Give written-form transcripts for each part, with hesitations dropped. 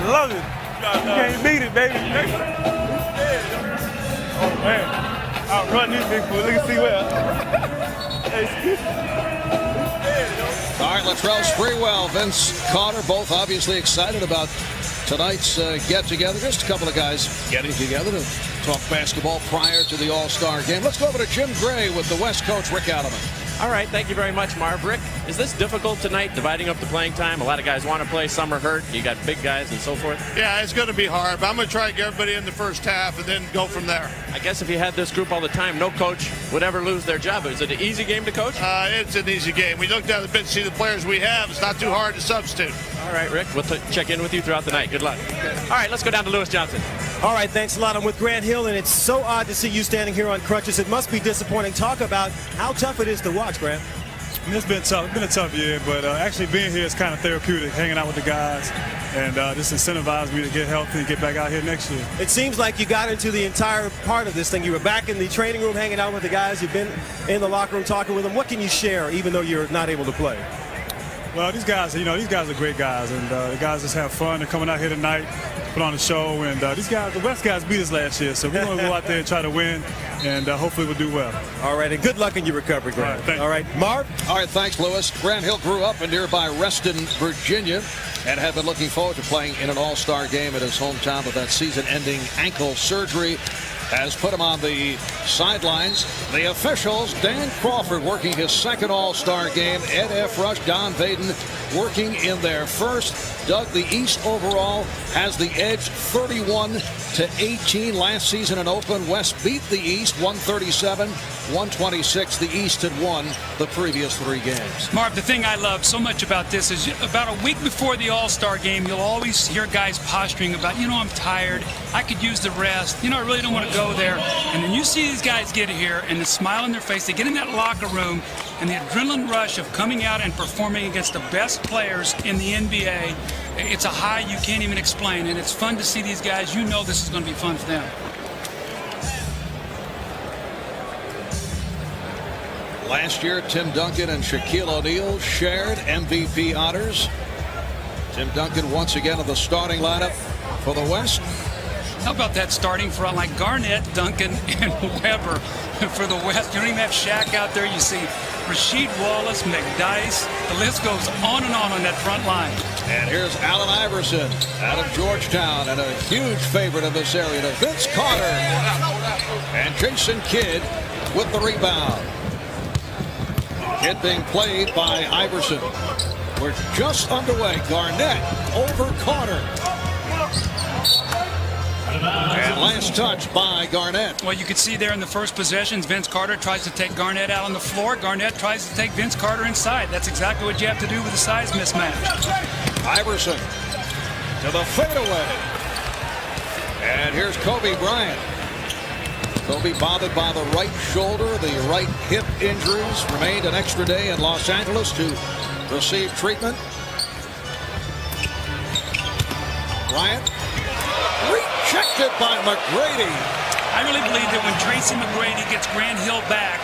love it. You can't beat it, baby. Oh, man. I'll run these big fools. Look and see well. All right, Latrell Sprewell, Vince Carter, both obviously excited about tonight's get-together. Just a couple of guys getting together to talk basketball prior to the All-Star game. Let's go over to Jim Gray with the West coach, Rick Alleman. All right, thank you very much, Marv. Rick, is this difficult tonight, dividing up the playing time? A lot of guys want to play, some are hurt. You got big guys and so forth. Yeah, it's going to be hard, but I'm going to try to get everybody in the first half and then go from there. I guess if you had this group all the time, no coach would ever lose their job. Is it an easy game to coach? It's an easy game. We looked down the bench, see the players we have. It's not too hard to substitute. All right, Rick, we'll check in with you throughout the night. Good luck. All right, let's go down to Lewis Johnson. All right, thanks a lot. I'm with Grant Hill, and it's so odd to see you standing here on crutches. It must be disappointing. Talk about how tough it is to watch, Grant. It's been tough. It's been a tough year, but actually being here is kind of therapeutic, hanging out with the guys, and this incentivized me to get healthy and get back out here next year. It seems like you got into the entire part of this thing. You were back in the training room hanging out with the guys. You've been in the locker room talking with them. What can you share, even though you're not able to play? Well, these guys, these guys are great guys, and the guys just have fun. They're coming out here tonight, put on a show, and these guys, the West guys beat us last year, so we're going to go out there and try to win, and hopefully we'll do well. All right, and good luck in your recovery, Grant. All right, Marv? All right, thanks, Lewis. Grant Hill grew up in nearby Reston, Virginia, and had been looking forward to playing in an All-Star game at his hometown, but that season-ending ankle surgery has put him on the sidelines. The officials, Dan Crawford working his second All-Star game, Ed F. Rush, Don Vaden working in their first. Doug, the East overall has the edge 31-18 last season in Oakland. West beat the East 137-126. The East had won the previous 3 games. Marv, the thing I love so much about this is about a week before the All-Star game, you'll always hear guys posturing about, I'm tired. I could use the rest. I really don't want to go there. And then you see these guys get here and the smile on their face. They get in that locker room and the adrenaline rush of coming out and performing against the best players in the NBA. It's a high you can't even explain, and it's fun to see these guys. This is going to be fun for them. Last year, Tim Duncan and Shaquille O'Neal shared MVP honors. Tim Duncan once again in the starting lineup for the West. How about that starting front like Garnett, Duncan, and Weber for the West? You don't even have Shaq out there. You see Rasheed Wallace, McDyess. The list goes on and on that front line. And here's Allen Iverson out of Georgetown, and a huge favorite of this area to Vince Carter. And Jason Kidd with the rebound. It being played by Iverson. We're just underway. Garnett over Carter. And last touch by Garnett. Well, you could see there in the first possessions, Vince Carter tries to take Garnett out on the floor. Garnett tries to take Vince Carter inside. That's exactly what you have to do with a size mismatch. Iverson to the fadeaway. And here's Kobe Bryant. Kobe bothered by the right shoulder, the right hip injuries. Remained an extra day in Los Angeles to receive treatment. Bryant. Rejected by McGrady. I really believe that when Tracy McGrady gets Grant Hill back,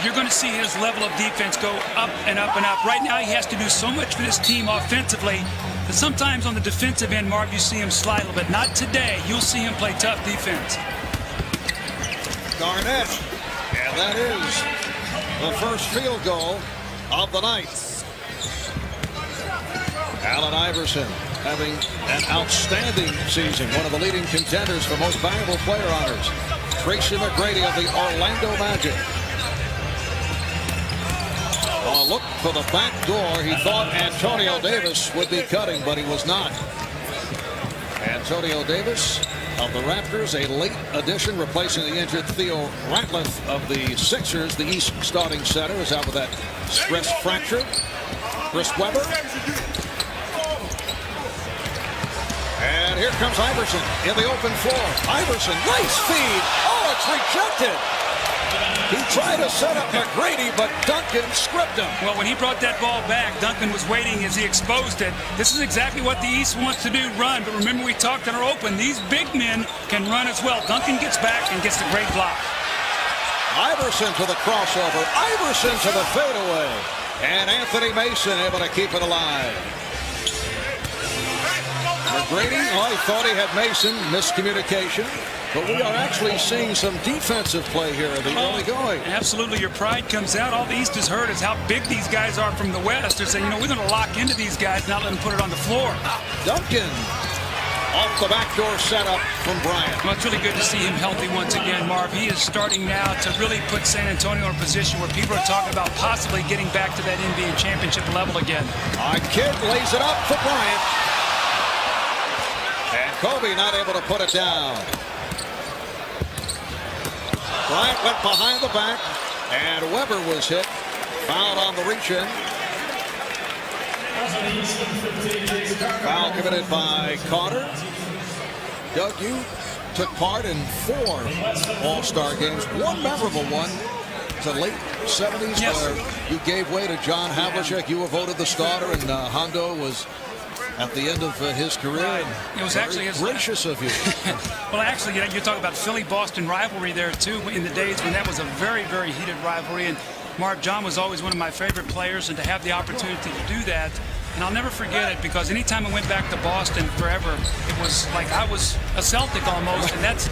you're going to see his level of defense go up and up and up. Right now, he has to do so much for this team offensively that sometimes on the defensive end, Marv, you see him slide a little bit. Not today. You'll see him play tough defense. Garnett. And that is the first field goal of the night. Allen Iverson having an outstanding season, one of the leading contenders for most valuable player honors. Tracy McGrady of the Orlando Magic. On a look for the back door, he thought Antonio Davis would be cutting, but he was not. Antonio Davis of the Raptors, a late addition, replacing the injured Theo Ratliff of the Sixers. The East starting center is out with that stress fracture. Chris Webber. And here comes Iverson in the open floor. Iverson, nice feed. Oh, it's rejected. He tried to set up McGrady, but Duncan stripped him. Well, when he brought that ball back, Duncan was waiting as he exposed it. This is exactly what the East wants to do, run. But remember, we talked in our open, these big men can run as well. Duncan gets back and gets the great block. Iverson to the crossover. Iverson to the fadeaway. And Anthony Mason able to keep it alive. McGrady, he thought he had Mason. Miscommunication. But we are actually seeing some defensive play here in the early going. Absolutely, your pride comes out. All the East has heard is how big these guys are from the West. They're saying, we're going to lock into these guys, not let them put it on the floor. Duncan off the backdoor setup from Bryant. Well, it's really good to see him healthy once again, Marv. He is starting now to really put San Antonio in a position where people are talking about possibly getting back to that NBA championship level again. Kidd lays it up for Bryant. And Kobe not able to put it down. Bryant went behind the back, and Weber was hit. Fouled on the reach-in. Foul committed by Carter. Doug, you took part in 4 All-Star games. One memorable one, the late 70s, yes, where you gave way to John Havlicek. You were voted the starter, and Hondo was at the end of his career. It was actually his, gracious of you. Well, actually, you're talking about Philly-Boston rivalry there, too, in the days when that was a very, very heated rivalry. And Marv, John was always one of my favorite players, and to have the opportunity to do that, and I'll never forget it, because anytime I went back to Boston forever, it was like I was a Celtic almost, and that's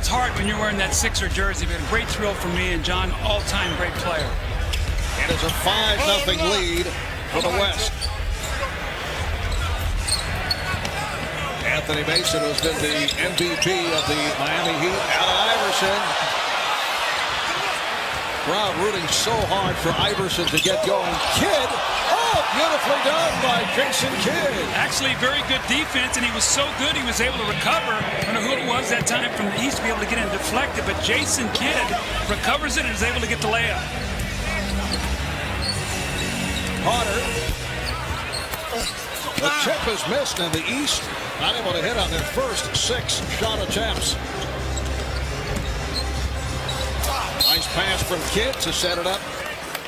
hard when you're wearing that Sixer jersey. But a great thrill for me and John, all-time great player. It is a 5-0 lead for the West. Anthony Mason, who's been the MVP of the Miami Heat. Allen Iverson. Crowd rooting so hard for Iverson to get going. Kidd. Beautifully done by Jason Kidd. Actually, very good defense, and he was so good he was able to recover. I don't know who it was that time from the East to be able to get it deflected, but Jason Kidd recovers it and is able to get the layup. Carter. The chip is missed, and the East not able to hit on their first 6 shot attempts. Nice pass from Kidd to set it up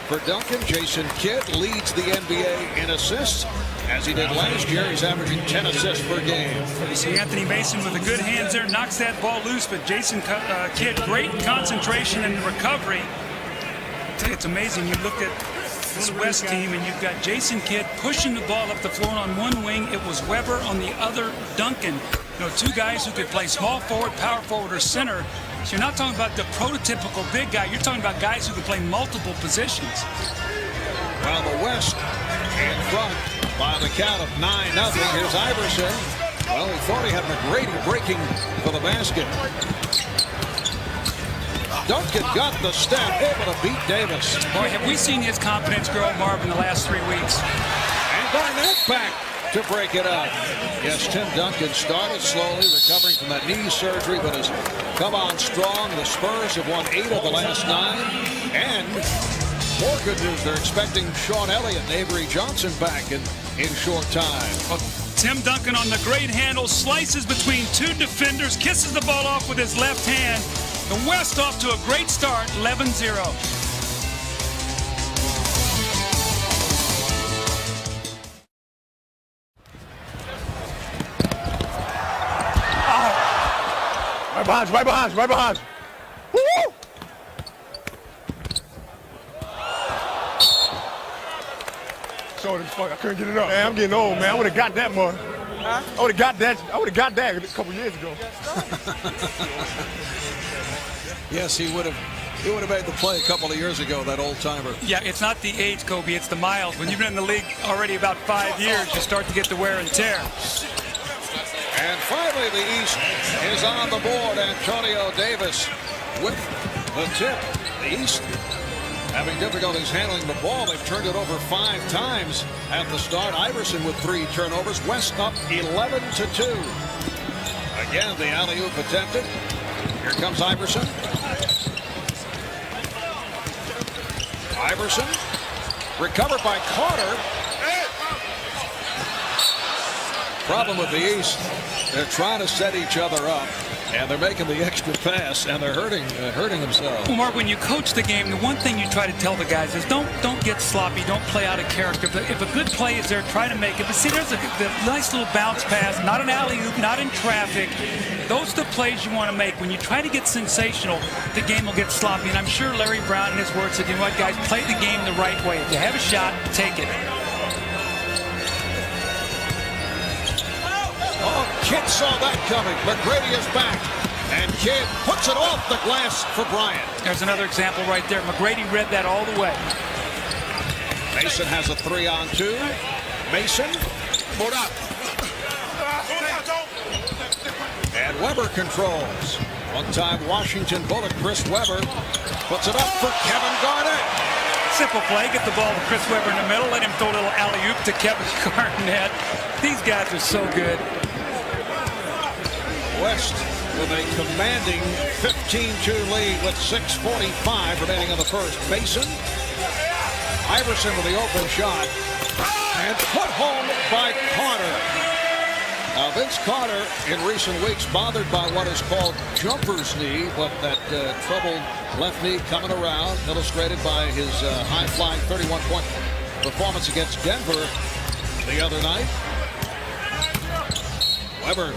for Duncan. Jason Kidd leads the NBA in assists, as he did last year. He's averaging 10 assists per game. You see Anthony Mason with the good hands there, knocks that ball loose, but Jason Kidd, great concentration and recovery. It's amazing. You look at this West team, and you've got Jason Kidd pushing the ball up the floor on one wing. It was Weber on the other, Duncan. 2 guys who could play small forward, power forward, or center. So you're not talking about the prototypical big guy. You're talking about guys who can play multiple positions. Well, the West in front by the count of 9-0. Here's Iverson. Well, he thought he had McGrady breaking for the basket. Duncan got the step, able to beat Davis. Boy, have we seen his confidence grow, Marv, in the last 3 weeks. And Garnett back to break it up. Yes, Tim Duncan started slowly, recovering from that knee surgery, but has come on strong. The Spurs have won 8 of the last 9. And more good news, they're expecting Sean Elliott and Avery Johnson back in short time. Well, Tim Duncan on the great handle, slices between 2 defenders, kisses the ball off with his left hand. The West off to a great start, 11-0. Right behind you. Woo! So I couldn't get it up. Man, I'm getting old, man. I would have got that more. Huh? I would have got that a couple years ago. Yes, he would have made the play a couple of years ago, that old timer. Yeah, it's not the age, Kobe, it's the miles. When you've been in the league already about 5 years, you start to get the wear and tear. And finally, the East is on the board. Antonio Davis with the tip. The East having difficulties handling the ball. They've turned it over 5 times at the start. Iverson with 3 turnovers. West up 11-2. Again, the alley-oop attempted. Here comes Iverson. Iverson recovered by Carter. Problem with the East, they're trying to set each other up, and they're making the extra pass, and they're hurting themselves. Well, Mark, when you coach the game, the one thing you try to tell the guys is don't get sloppy, don't play out of character. But if a good play is there, try to make it. But see, there's the nice little bounce pass, not an alley-oop, not in traffic. Those are the plays you want to make. When you try to get sensational, the game will get sloppy. And I'm sure Larry Brown in his words said, you know what, guys, play the game the right way. If you have a shot, take it. Kidd saw that coming. McGrady is back. And Kidd puts it off the glass for Bryant. There's another example right there. McGrady read that all the way. Mason has a 3-on-2. Mason. And Weber controls. One-time Washington bullet, Chris Weber puts it up for Kevin Garnett. Simple play. Get the ball to Chris Weber in the middle. Let him throw a little alley-oop to Kevin Garnett. These guys are so good. West with a commanding 15-2 lead with 6:45 remaining in the first. Mason. Iverson with the open shot. And put home by Carter. Vince Carter in recent weeks bothered by what is called jumper's knee, but that troubled left knee coming around, illustrated by his high-flying 31-point performance against Denver the other night. Weber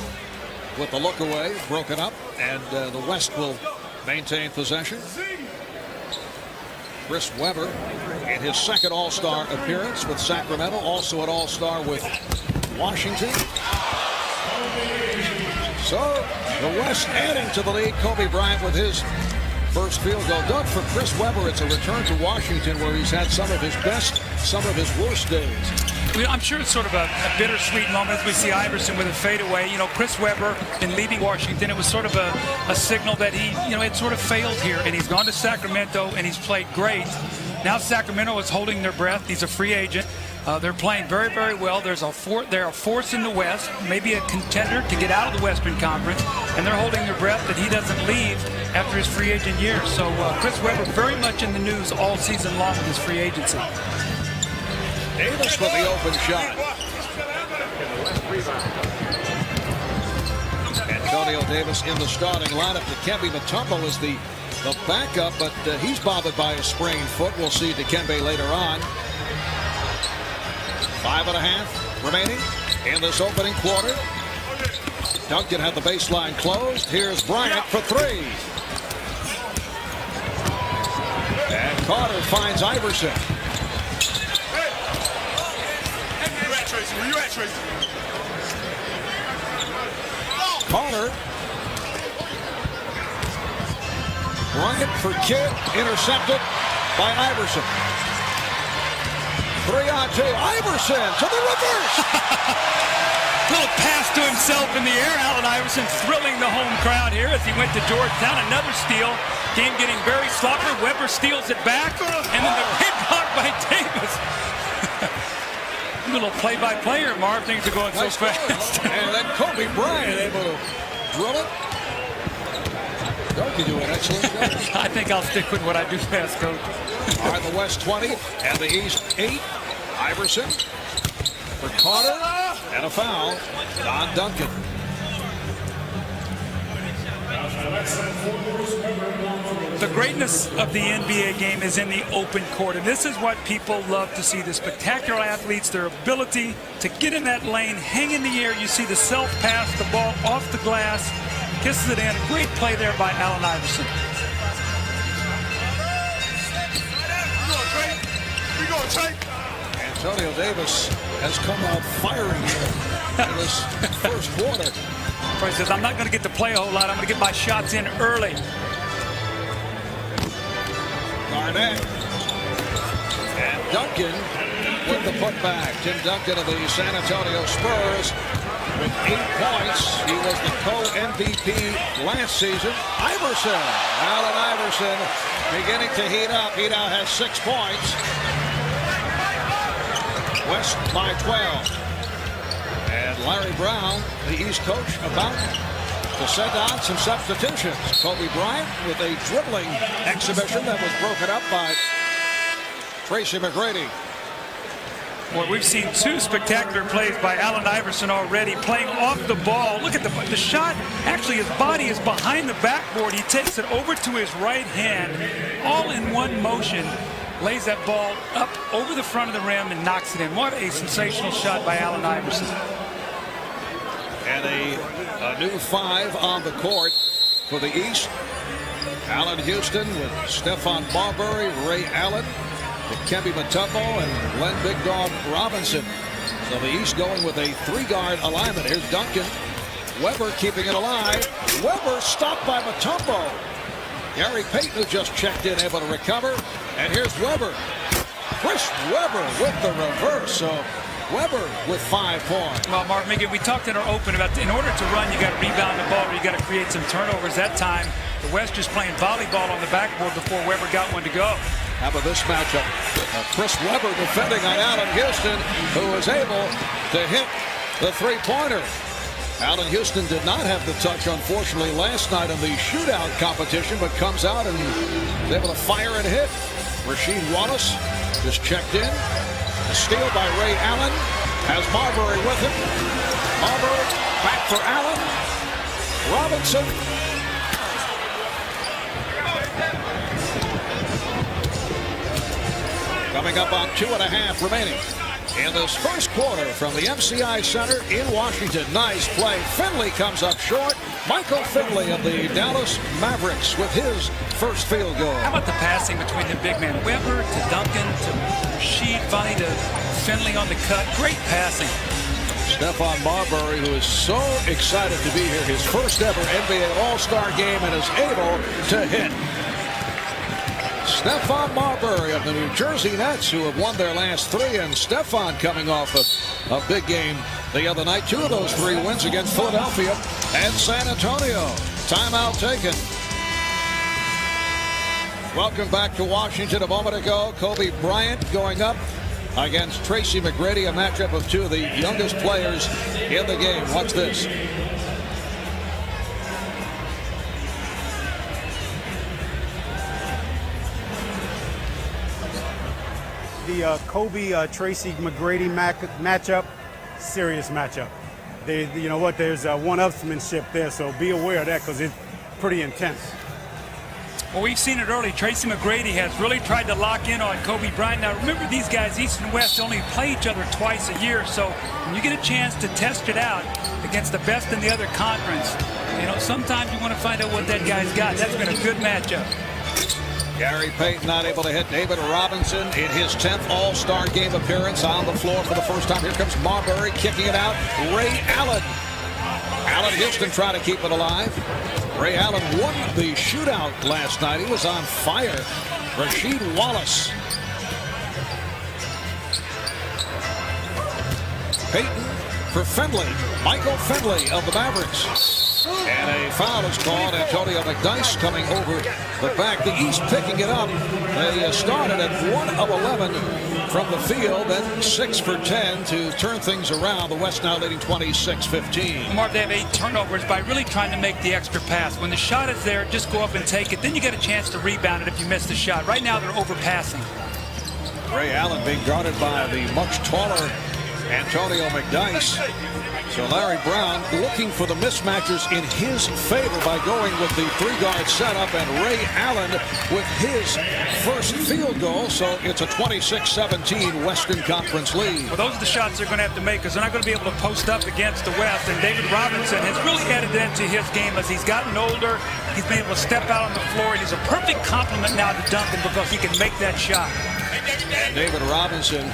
with the look away, broken up, and the West will maintain possession. Chris Weber in his second All-Star appearance with Sacramento, also an All-Star with Washington. So the West adding to the lead. Kobe Bryant with his first field goal. Doug, for Chris Weber, it's a return to Washington where he's had some of his best, some of his worst days. I'm sure it's sort of a bittersweet moment as we see Iverson with a fadeaway. You know, Chris Weber, in leaving Washington, it was sort of a signal that he, had sort of failed here. And he's gone to Sacramento and he's played great. Now Sacramento is holding their breath. He's a free agent. They're playing very, very well. They're a force in the West, maybe a contender to get out of the Western Conference, and they're holding their breath that he doesn't leave after his free agent year. So Chris Weber very much in the news all season long with his free agency. Davis with the open shot. Antonio Davis in the starting lineup. Dikembe Mutombo is the backup, but he's bothered by a sprained foot. We'll see Dikembe later on. 5.5 remaining in this opening quarter. Duncan had the baseline closed. Here's Bryant for 3. And Carter finds Iverson. Where you at, Tracy? Carter. Bryant for Kidd. Intercepted by Iverson. 3-on-2. Iverson to the reverse. Little pass to himself in the air. Allen Iverson thrilling the home crowd here as he went to Georgetown. Another steal. Game getting very sloppy. Weber steals it back. And then the big block by Davis. Little play-by-play here, Marv. Things are going so fast. And then Kobe Bryant able to drill it. Duncan doing an excellent job. I think I'll stick with what I do best, Coach. All right, the West 20 and the East 8. Iverson for Carter and a foul on Duncan. The greatness of the NBA game is in the open court, and this is what people love to see. The spectacular athletes, their ability to get in that lane, hang in the air. You see the self-pass, the ball off the glass, kisses it in. Great play there by Allen Iverson. Antonio Davis has come out firing in this first quarter. He says, I'm not going to get to play a whole lot. I'm going to get my shots in early. Garnett and Duncan with the putback. Tim Duncan of the San Antonio Spurs with 8 points. He was the co-MVP last season. Iverson, Allen Iverson, beginning to heat up. He now has 6 points. West by 12. And Larry Brown, the East coach, about to send on some substitutions. Kobe Bryant with a dribbling exhibition that was broken up by Tracy McGrady. Well, we've seen 2 spectacular plays by Allen Iverson already, playing off the ball. Look at the shot. Actually, his body is behind the backboard. He takes it over to his right hand, all in one motion. Lays that ball up over the front of the rim and knocks it in. What a sensational shot by Allen Iverson. And a new 5 on the court for the East. Allen Houston with Stephon Marbury, Ray Allen, Dikembe Mutombo, and Len Big Dog Robinson. So the East going with a 3-guard alignment. Here's Duncan. Weber keeping it alive. Weber stopped by Mutombo. Gary Payton, who just checked in, able to recover. And here's Weber. Chris Weber with the reverse. So Weber with 5 points. Well, Mark, we talked in our open about in order to run, you got to rebound the ball, or you got to create some turnovers. That time, the West just playing volleyball on the backboard before Weber got one to go. How about this matchup? Chris Weber defending on Allen Houston, who was able to hit the three-pointer. Allen Houston did not have the touch, unfortunately, last night in the shootout competition, but comes out and is able to fire and hit. Rasheed Wallace just checked in. A steal by Ray Allen. Has Marbury with him. Marbury back for Allen. Robinson. Coming up on 2.5 remaining in this first quarter from the MCI Center in Washington. Nice play. Finley comes up short. Michael Finley of the Dallas Mavericks with his first field goal. How about the passing between the big men? Weber to Duncan to Rasheed, finally to Finley on the cut. Great passing. Stephon Marbury, who is so excited to be here, his first ever NBA All-Star game, and is able to hit. Stephon Marbury of the New Jersey Nets, who have won their last 3, and Stephon coming off a big game the other night. 2 of those 3 wins against Philadelphia and San Antonio. Timeout taken. Welcome back to Washington. A moment ago, Kobe Bryant going up against Tracy McGrady, a matchup of 2 of the youngest players in the game. Watch this. The Kobe-Tracy McGrady matchup, serious matchup. You know what, there's one-upsmanship there, so be aware of that because it's pretty intense. Well, we've seen it early. Tracy McGrady has really tried to lock in on Kobe Bryant. Now, remember, these guys, East and West, only play each other twice a year. So when you get a chance to test it out against the best in the other conference, you know, sometimes you want to find out what that guy's got. That's been a good matchup. Gary Payton not able to hit David Robinson in his 10th All-Star game appearance on the floor for the first time. Here comes Marbury kicking it out. Ray Allen. Allen Houston trying to keep it alive. Ray Allen won the shootout last night. He was on fire. Rasheed Wallace. Payton for Finley. Michael Finley of the Mavericks. And a foul is called. Antonio McDyess coming over the back. The East picking it up. They started at 1 of 11 from the field, then 6 for 10 to turn things around. The West now leading 26-15. Mark, they have 8 turnovers by really trying to make the extra pass. When the shot is there, just go up and take it. Then you get a chance to rebound it if you miss the shot. Right now, they're overpassing. Ray Allen being guarded by the much taller Antonio McDyess. So Larry Brown looking for the mismatches in his favor by going with the 3-guard setup, and Ray Allen with his first field goal. So it's a 26-17 Western Conference lead. Well, those are the shots they're going to have to make because they're not going to be able to post up against the West. And David Robinson has really added into his game as he's gotten older. He's been able to step out on the floor, and he's a perfect complement now to Duncan because he can make that shot. And David Robinson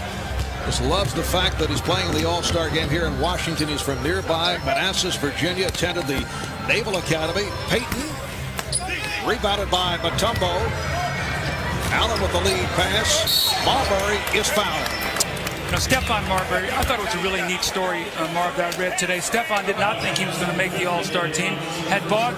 just loves the fact that he's playing the All-Star game here in Washington. He's from nearby Manassas, Virginia, attended the Naval Academy. Payton, rebounded by Mutombo. Allen with the lead pass. Marbury is fouled. Now, Stephon Marbury, I thought it was a really neat story, Marv, that I read today. Stephon did not think he was going to make the All-Star team. Had bought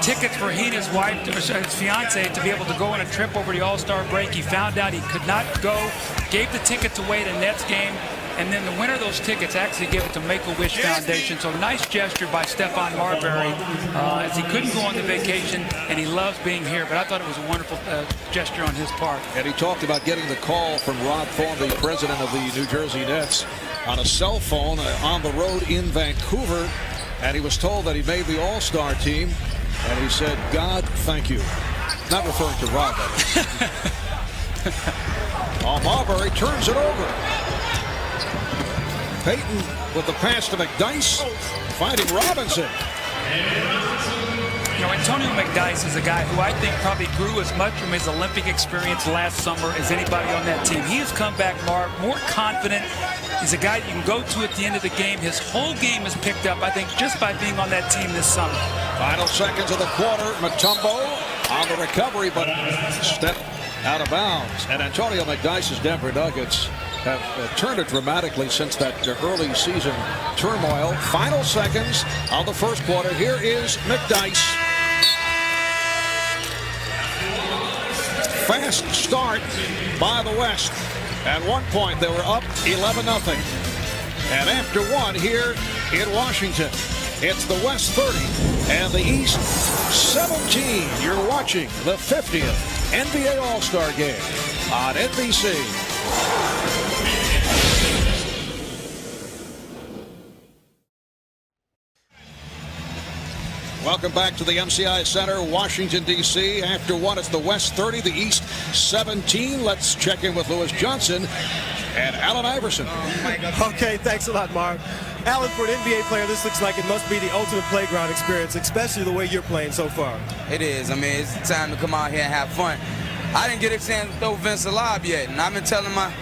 tickets for he and his wife, his fiance, to be able to go on a trip over the All-Star break. He found out he could not go, gave the tickets away to Nets game, and then the winner of those tickets actually gave it to Make-A-Wish Foundation. So nice gesture by Stephon Marbury as he couldn't go on the vacation, and he loves being here. But I thought it was a wonderful gesture on his part. And he talked about getting the call from Rod Thorne, the president of the New Jersey Nets, on a cell phone on the road in Vancouver. And he was told that he made the All-Star team. And he said, God, thank you. Not referring to Rod, but Marbury turns it over. Payton with the pass to McDyess, finding Robinson. You know, Antonio McDyess is a guy who I think probably grew as much from his Olympic experience last summer as anybody on that team. He has come back more confident, He's a guy you can go to at the end of the game. His whole game is picked up, I think, just by being on that team this summer. Final seconds of the quarter. Mutombo on the recovery, but stepped out of bounds. And Antonio McDyce's Denver Nuggets have turned it dramatically since that early season turmoil. Final seconds of the first quarter. Here is McDyce. Fast start by the West. At one point, they were up 11-0. And after one here in Washington, it's the West 30 and the East 17. You're watching the 50th NBA All-Star Game on NBC. Welcome back to the MCI Center, Washington, D.C. After one, it's the West 30, the East 17. Let's check in with Lewis Johnson and Allen Iverson. Okay, thanks a lot, Marv. Allen, for an NBA player, this looks like it must be the ultimate playground experience, especially the way you're playing so far. It is. I mean, it's time to come out here and have fun. I didn't get a chance to throw Vince a lob yet, and I've been telling my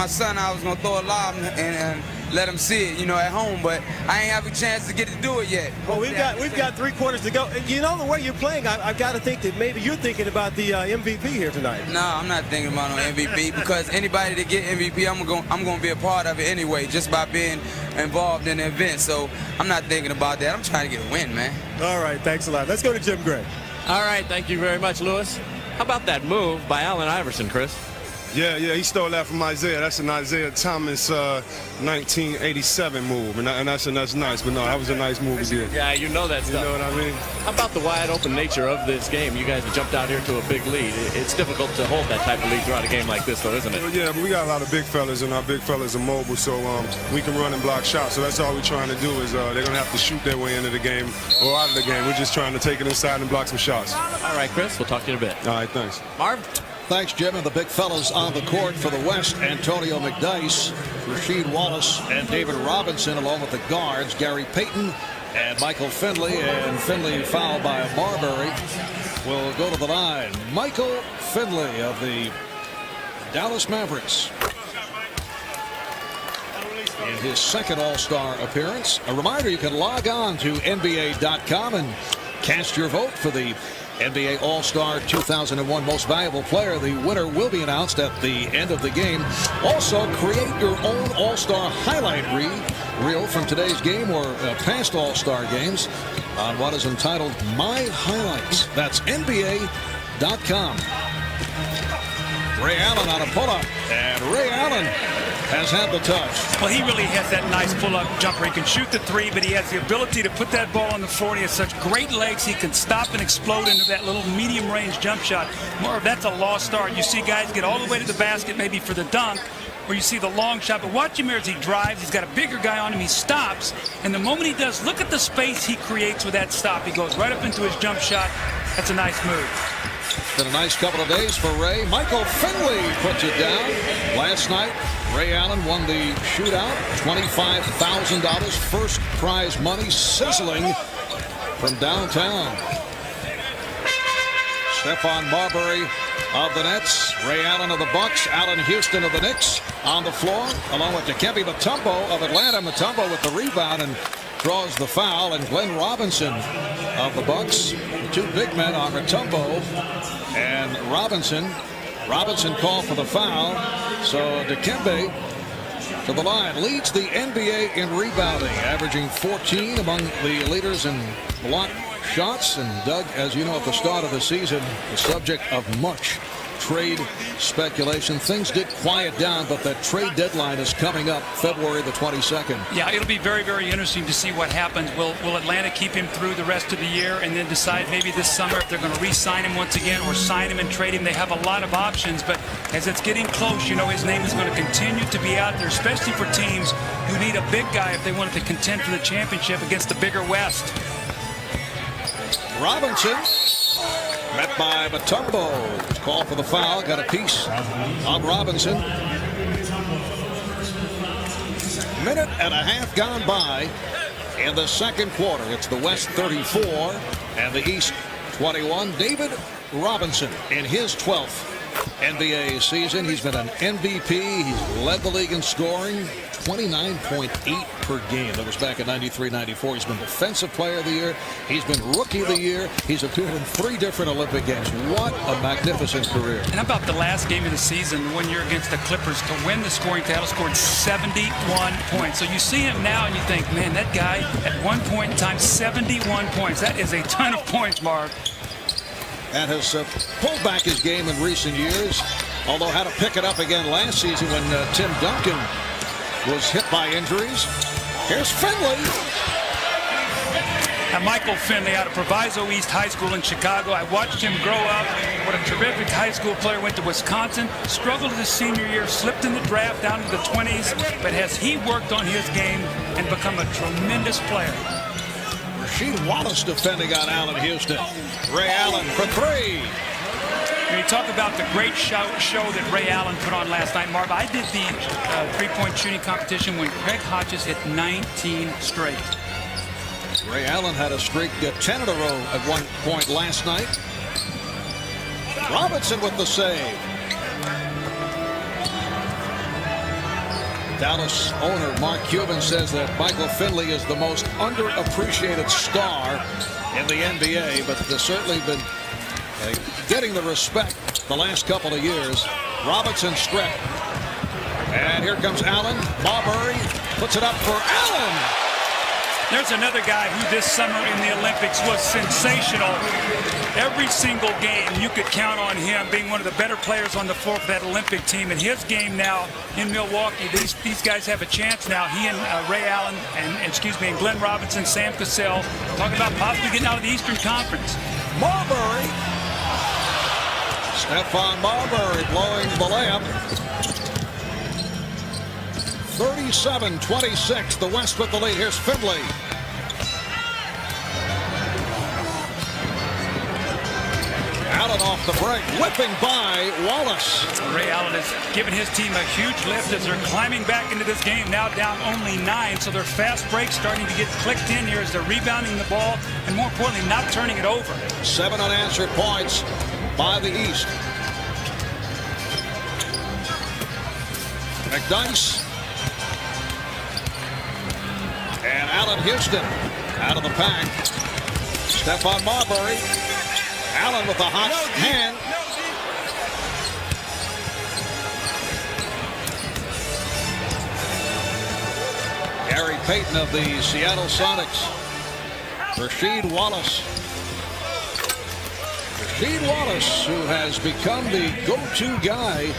son I was gonna throw a lob and let him see it, at home, but I ain't have a chance to get to do it yet. Well, we've got 3 quarters to go. You know, the way you're playing, I've got to think that maybe you're thinking about the MVP here tonight. No, I'm not thinking about no MVP because anybody that get MVP, I'm gonna be a part of it anyway, just by being involved in the event. So I'm not thinking about that. I'm trying to get a win, man. All right, thanks a lot. Let's go to Jim Gray. All right, thank you very much, Lewis. How about that move by Allen Iverson, Chris? Yeah, he stole that from Isaiah. That's an Isaiah Thomas 1987 move, and that's nice. But no, that was a nice move he did. Yeah, you know that stuff. You know what I mean? How about the wide open nature of this game? You guys have jumped out here to a big lead. It's difficult to hold that type of lead throughout a game like this, though, isn't it? Well, yeah, but we got a lot of big fellas, and our big fellas are mobile, so we can run and block shots. So that's all we're trying to do is they're going to have to shoot their way into the game or out of the game. We're just trying to take it inside and block some shots. All right, Chris, we'll talk to you in a bit. All right, thanks. Marv? Thanks, Jim. And the big fellas on the court for the West, Antonio McDyce, Rasheed Wallace, and David Robinson, along with the guards, Gary Payton and Michael Finley. And Finley fouled by Marbury will go to the line. Michael Finley of the Dallas Mavericks in his second All-Star appearance. A reminder, you can log on to NBA.com and cast your vote for the NBA All-Star 2001 Most Valuable Player. The winner will be announced at the end of the game. Also, create your own All-Star highlight reel from today's game or past All-Star games on what is entitled My Highlights. That's NBA.com. Ray Allen on a pull-up, and Ray Allen has had the touch. Well, he really has that nice pull-up jumper. He can shoot the 3, but he has the ability to put that ball on the floor. He has such great legs. He can stop and explode into that little medium-range jump shot. Marv, that's a lost start. You see guys get all the way to the basket, maybe for the dunk, or you see the long shot. But watch him here as he drives. He's got a bigger guy on him. He stops, and the moment he does, look at the space he creates with that stop. He goes right up into his jump shot. That's a nice move. Been a nice couple of days for Ray. Michael Finley puts it down. Last night, Ray Allen won the shootout. $25,000 first prize money sizzling from downtown. Stephon Marbury of the Nets. Ray Allen of the Bucks. Allen Houston of the Knicks on the floor, along with Dikembe Mutombo of Atlanta. Mutombo with the rebound and draws the foul, and Glenn Robinson of the Bucks. The two big men are Mutombo and Robinson. Robinson called for the foul, so Dikembe to the line. Leads the NBA in rebounding, averaging 14 among the leaders in block shots. And Doug, as you know, at the start of the season, the subject of much trade speculation. Things did quiet down, but that trade deadline is coming up February the 22nd. Yeah, it'll be very, very interesting to see what happens. Will Atlanta keep him through the rest of the year and then decide maybe this summer if they're going to re-sign him once again or sign him and trade him? They have a lot of options, but as it's getting close, you know, his name is going to continue to be out there, especially for teams who need a big guy if they wanted to contend for the championship against the bigger West. Robinson met by Mutombo. Call for the foul. Got a piece on Robinson. Minute and a half gone by in the second quarter. It's the West 34 and the East 21. David Robinson in his 12th NBA season. He's been an MVP. He's led the league in scoring, 29.8 per game. That was back in 93-94. He's been Defensive Player of the Year. He's been Rookie of the Year. He's appeared in 3 different Olympic games. What a magnificent career. And how about the last game of the season, when you're against the Clippers, to win the scoring title, scored 71 points. So you see him now and you think, man, that guy at one point in time, 71 points. That is a ton of points, Marv. And has pulled back his game in recent years, although had to pick it up again last season when Tim Duncan was hit by injuries. Here's Finley. And Michael Finley out of Proviso East High School in Chicago. I watched him grow up. What a terrific high school player. Went to Wisconsin, struggled his senior year, slipped in the draft down to the 20s. But has he worked on his game and become a tremendous player? Rasheed Wallace defending on Allen Houston. Ray Allen for 3. When you talk about the great show that Ray Allen put on last night, Marv, I did the three-point shooting competition when Craig Hodges hit 19 straight. Ray Allen had a streak 10 in a row at one point last night. Robinson with the save. Dallas owner Mark Cuban says that Michael Finley is the most underappreciated star in the NBA, but there's certainly been getting the respect the last couple of years. Robinson strip. And here comes Allen. Marbury puts it up for Allen. There's another guy who this summer in the Olympics was sensational. Every single game you could count on him being one of the better players on the floor for that Olympic team. And his game now in Milwaukee, these guys have a chance now. He and Ray Allen and Glenn Robinson, Sam Cassell, talking about possibly getting out of the Eastern Conference. Marbury. Stephon Marbury blowing the layup. 37-26. The West with the lead. Here's Finley. Allen off the break, whipping by Wallace. Ray Allen has given his team a huge lift as they're climbing back into this game, now down only 9. So their fast break starting to get clicked in here as they're rebounding the ball and, more importantly, not turning it over. 7 unanswered points by the East. McDice. And Allen Houston out of the pack. Stephon Marbury. Allen with a hot hand. Gary Payton of the Seattle Sonics. Rasheed Wallace. Rasheed Wallace, who has become the go-to guy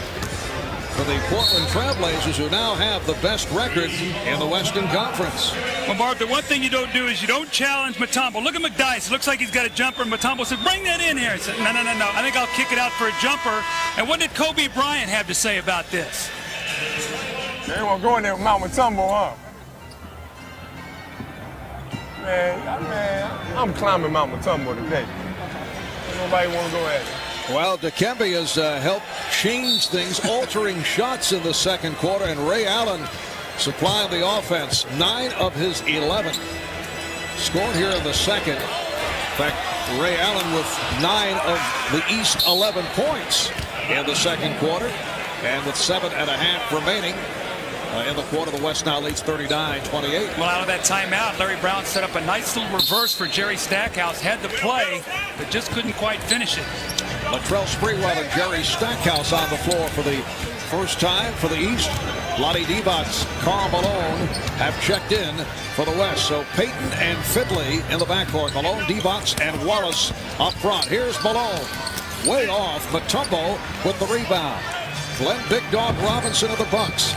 for the Portland Trailblazers, who now have the best record in the Western Conference. Well, Mark, the one thing you don't do is you don't challenge Mutombo. Look at McDice. It looks like he's got a jumper. Mutombo said, bring that in here. He said, no. I think I'll kick it out for a jumper. And what did Kobe Bryant have to say about this? They won't go in there with Mount Mutombo, huh? Man, I'm climbing Mount Mutombo today. Nobody want to go at it. Well, Dikembe has helped change things, altering shots in the second quarter, and Ray Allen supplying the offense. 9 of his 11 scored here in the second. In fact, Ray Allen with 9 of the East 11 points in the second quarter, and with 7.5 remaining in the quarter, the West now leads 39-28. Well, out of that timeout, Larry Brown set up a nice little reverse for Jerry Stackhouse. Had the play, but just couldn't quite finish it. Latrell Sprewell and Jerry Stackhouse on the floor for the first time for the East. Lonnie Divac, Karl Malone have checked in for the West. So Payton and Finley in the backcourt. Malone, Divac, and Wallace up front. Here's Malone. Way off. Mutombo with the rebound. Glenn Big Dog Robinson of the Bucks.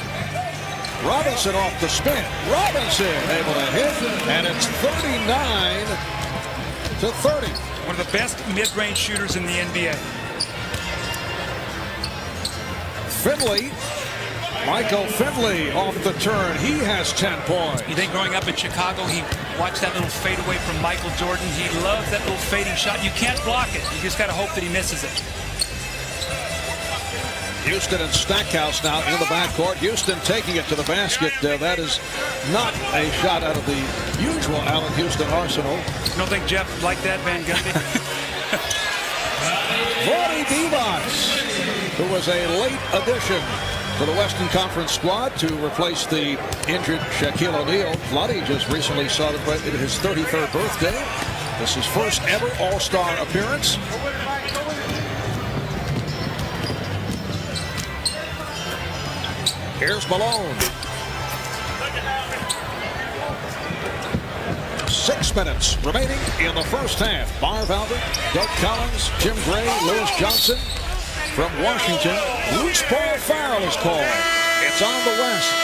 Robinson off the spin. Robinson able to hit, and it's 39-30. One of the best mid-range shooters in the NBA. Finley, Michael Finley off the turn. He has 10 points. You think growing up in Chicago, he watched that little fade away from Michael Jordan. He loves that little fading shot. You can't block it. You just got to hope that he misses it. Houston and Stackhouse now in the backcourt. Houston taking it to the basket. That is not a shot out of the usual Allen Houston arsenal. You don't think Jeff liked that, Van Gundy? 40 Divac. who was a late addition to the Western Conference squad to replace the injured Shaquille O'Neal. Vladdy just recently celebrated his 33rd birthday. This is his first ever All-Star appearance. Here's Malone. 6 minutes remaining in the first half. Marv Albert, Doug Collins, Jim Gray, Lewis Johnson from Washington. Loose ball foul is called. It's on the West.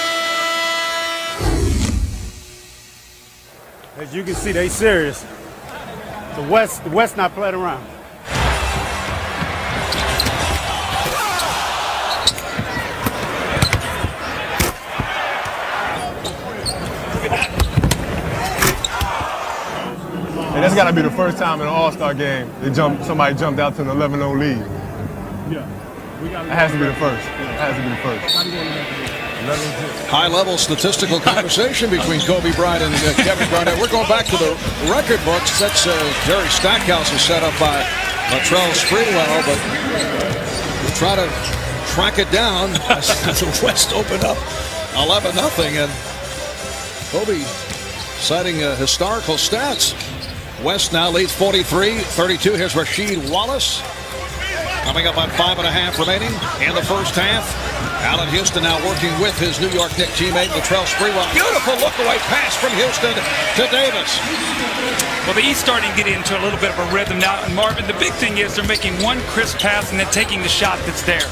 As you can see, they serious. The West not playing around. And that's got to be the first time in an All-Star game somebody jumped out to an 11-0 lead. Yeah. That has to be the first. That has to be the first. High-level statistical conversation between Kobe Bryant and Kevin Garnett. We're going back to the record books. That's Jerry Stackhouse is set up by Latrell Sprewell, but we'll try to track it down as the West opened up 11-0, and Kobe citing historical stats. West now leads 43-32. Here's Rasheed Wallace. Coming up on 5.5 remaining in the first half. Allen Houston now working with his New York Knicks teammate Latrell Sprewell. Beautiful look-away pass from Houston to Davis. Well, the East starting to get into a little bit of a rhythm now. And Marvin, the big thing is they're making one crisp pass and then taking the shot that's there.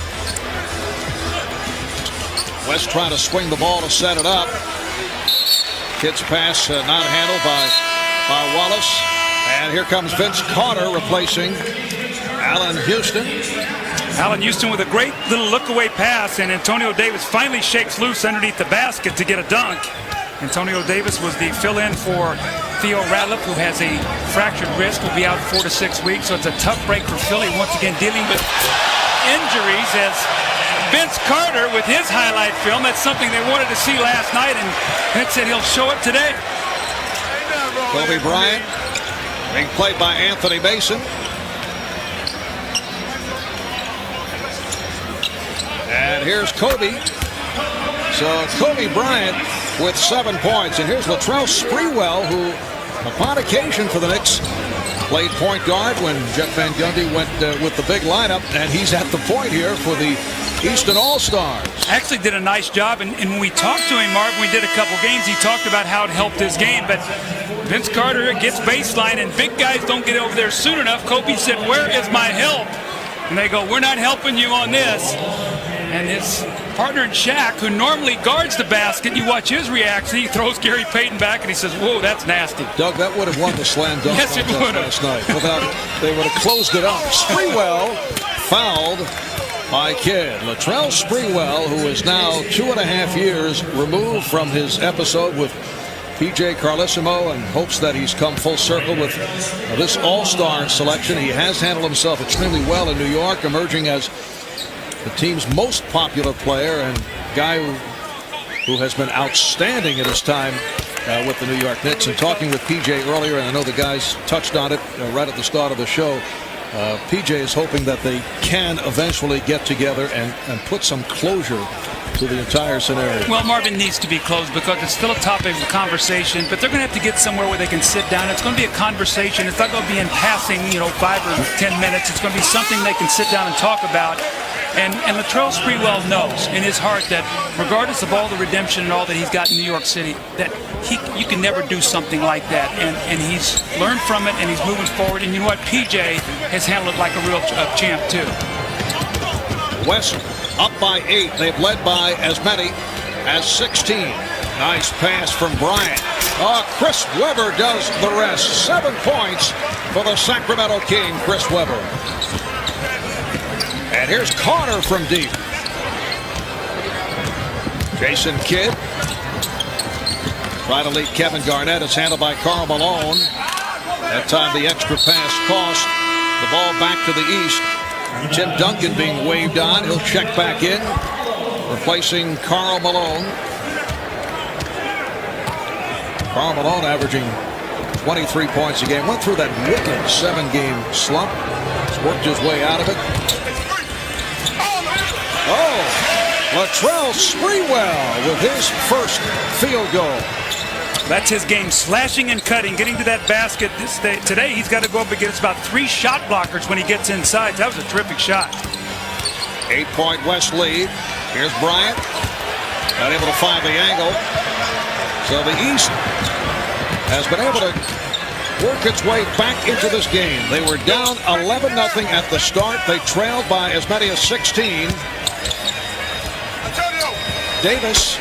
West trying to swing the ball to set it up. Kid's pass not handled by Wallace. And here comes Vince Carter replacing Allen Houston. Allen Houston with a great little look-away pass, and Antonio Davis finally shakes loose underneath the basket to get a dunk. Antonio Davis was the fill-in for Theo Radliff, who has a fractured wrist, will be out 4 to 6 weeks, so it's a tough break for Philly, once again dealing with injuries, as Vince Carter with his highlight film. That's something they wanted to see last night, and Vince said he'll show it today. Kobe Bryant being played by Anthony Mason. And here's Kobe. So Kobe Bryant with 7 points. And here's Latrell Sprewell, who upon occasion for the Knicks played point guard when Jeff Van Gundy went with the big lineup. And he's at the point here for the Eastern All-Stars. Actually did a nice job. And when we talked to him, Marvin, we did a couple games, he talked about how it helped his game. But Vince Carter gets baseline, and big guys don't get over there soon enough. Kobe said, "Where is my help?" And they go, "We're not helping you on this." And his partner in Shaq, who normally guards the basket, you watch his reaction. He throws Gary Payton back, and he says, "Whoa, that's nasty." Doug, that would have won the slam dunk yes, it would have. Last night. They would have closed it up. Sprewell fouled by Kidd. Latrell Sprewell, who is now 2.5 years removed from his episode with P.J. Carlesimo, and hopes that he's come full circle with this all-star selection. He has handled himself extremely well in New York, emerging as the team's most popular player and guy who has been outstanding at his time with the New York Knicks. And talking with P.J. earlier, and I know the guys touched on it right at the start of the show, P.J. is hoping that they can eventually get together and put some closure to the entire scenario. Well, Marvin needs to be closed because it's still a topic of conversation, but they're going to have to get somewhere where they can sit down. It's going to be a conversation. It's not going to be in passing, 5 or 10 minutes. It's going to be something they can sit down and talk about. And Latrell Sprewell knows in his heart that regardless of all the redemption and all that he's got in New York City, that you can never do something like that. And he's learned from it, and he's moving forward. And you know what? PJ has handled it like a real champ, too. West up by 8. They've led by as many as 16. Nice pass from Bryant. Chris Webber does the rest. 7 points for the Sacramento King, Chris Webber. And here's Carter from deep. Jason Kidd trying to lead Kevin Garnett. It's handled by Karl Malone. That time the extra pass cost the ball back to the East. Tim Duncan being waved on. He'll check back in, replacing Karl Malone. Karl Malone averaging 23 points a game. Went through that wicked 7-game slump. He's worked his way out of it. Latrell Sprewell with his first field goal. That's his game, slashing and cutting, getting to that basket. Today he's got to go up against about 3 shot blockers when he gets inside. That was a terrific shot. 8-point West lead. Here's Bryant. Not able to find the angle. So the East has been able to work its way back into this game. They were down 11-0 at the start. They trailed by as many as 16. Davis.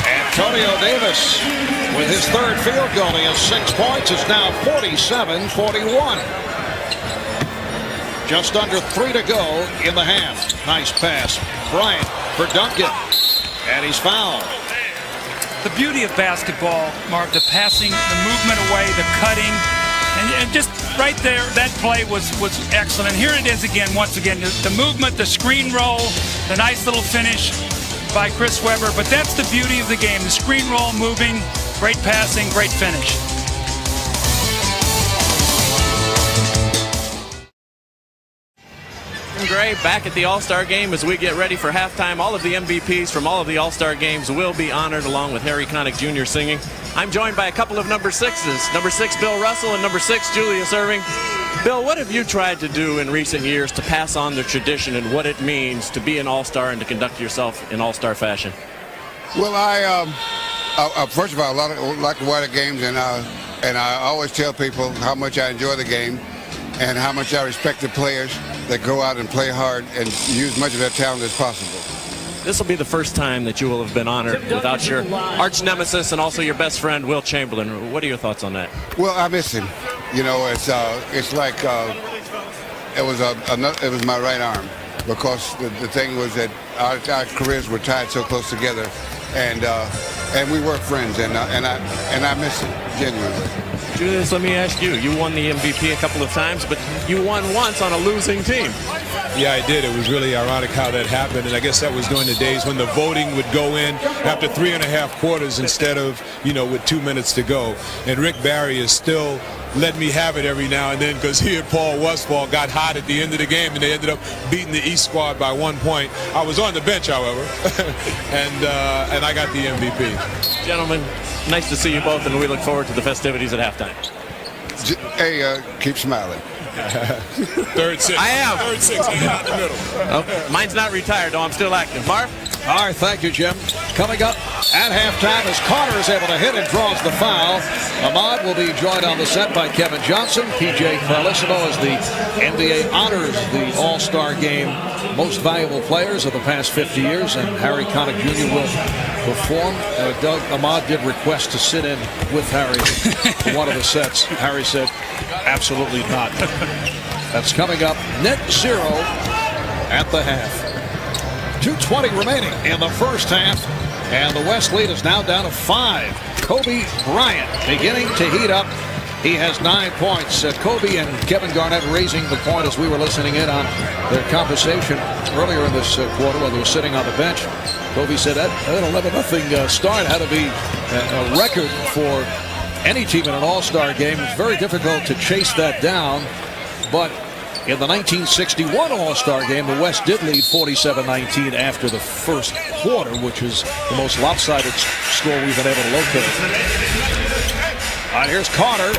Antonio Davis with his third field goal. He has 6 points. It's now 47-41. Just under 3 to go in the half. Nice pass. Bryant for Duncan. And he's fouled. The beauty of basketball, Mark, the passing, the movement away, the cutting, and just right there, that play was excellent. And here it is again, once again, the movement, the screen roll, the nice little finish by Chris Webber. But that's the beauty of the game, the screen roll, moving, great passing, great finish. Gray back at the All-Star game as we get ready for halftime. All of the MVPs from all of the All-Star games will be honored, along with Harry Connick Jr. singing. I'm joined by a couple of number 6s. Number 6, Bill Russell, and number 6, Julius Erving. Bill, what have you tried to do in recent years to pass on the tradition and what it means to be an All-Star and to conduct yourself in All-Star fashion? Well, I first of all, I like to watch the games, and I always tell people how much I enjoy the game and how much I respect the players that go out and play hard and use much of their talent as possible. This will be the first time that you will have been honored without your arch nemesis and also your best friend, Will Chamberlain. What are your thoughts on that? Well, I miss him. You know, it's like it was my right arm, because the thing was that our careers were tied so close together, and we were friends, and I miss him genuinely. Julius, let me ask you. You won the MVP a couple of times, but you won once on a losing team. Yeah, I did. It was really ironic how that happened, and I guess that was during the days when the voting would go in after 3.5 quarters instead of, with 2 minutes to go. And Rick Barry is still let me have it every now and then, because he and Paul Westphal got hot at the end of the game, and they ended up beating the East squad by 1 point. I was on the bench, however, and I got the MVP. Gentlemen, nice to see you both, and we look forward to the festivities at halftime. Hey, keep smiling. Third 6. I am. Third 6. Hanging out in the middle. Oh, mine's not retired, though. I'm still active. Marv? All right, thank you, Jim. Coming up at halftime as Carter is able to hit and draws the foul. Ahmad will be joined on the set by Kevin Johnson. PJ Carlesimo as the NBA honors the All-Star Game most valuable players of the past 50 years, and Harry Connick Jr. will perform. Doug, Ahmad did request to sit in with Harry for one of the sets. Harry said, absolutely not. That's coming up. Net 0 at the half. 2:20 remaining in the first half, and the West lead is now down to 5. Kobe Bryant beginning to heat up. He has 9 points. Kobe and Kevin Garnett raising the point as we were listening in on their conversation earlier in this quarter while they were sitting on the bench. Kobe said that 11-0 start had to be a record for any team in an All-Star game. It's very difficult to chase that down, but in the 1961 All-Star game, the West did lead 47-19 after the first quarter, which is the most lopsided score we've been able to locate. All right, here's Carter.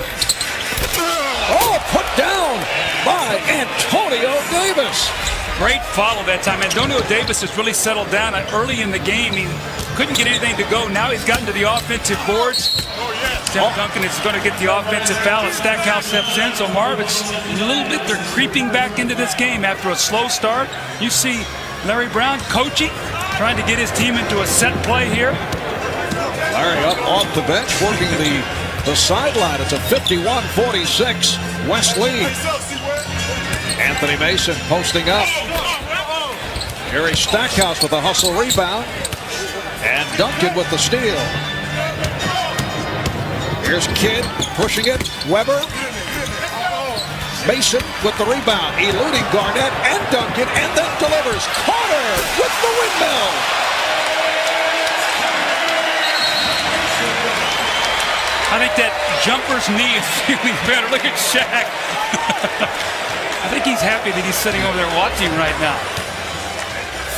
Oh, put down by Antonio Davis. Great follow that time. Antonio Davis has really settled down early in the game. He couldn't get anything to go. Now he's gotten to the offensive boards. Duncan is going to get the offensive foul as Stackhouse steps in. So, Marv, it's a little bit, they're creeping back into this game after a slow start. You see Larry Brown coaching, trying to get his team into a set play here. Larry up off the bench, working the sideline. It's a 51-46 West lead. Anthony Mason posting up. Harry Stackhouse with a hustle rebound. And Duncan with the steal. Here's Kidd pushing it. Webber. Mason with the rebound. Eluding Garnett and Duncan, and then delivers. Carter with the windmill. I think that jumper's knee is feeling better. Look at Shaq. I think he's happy that he's sitting over there watching right now.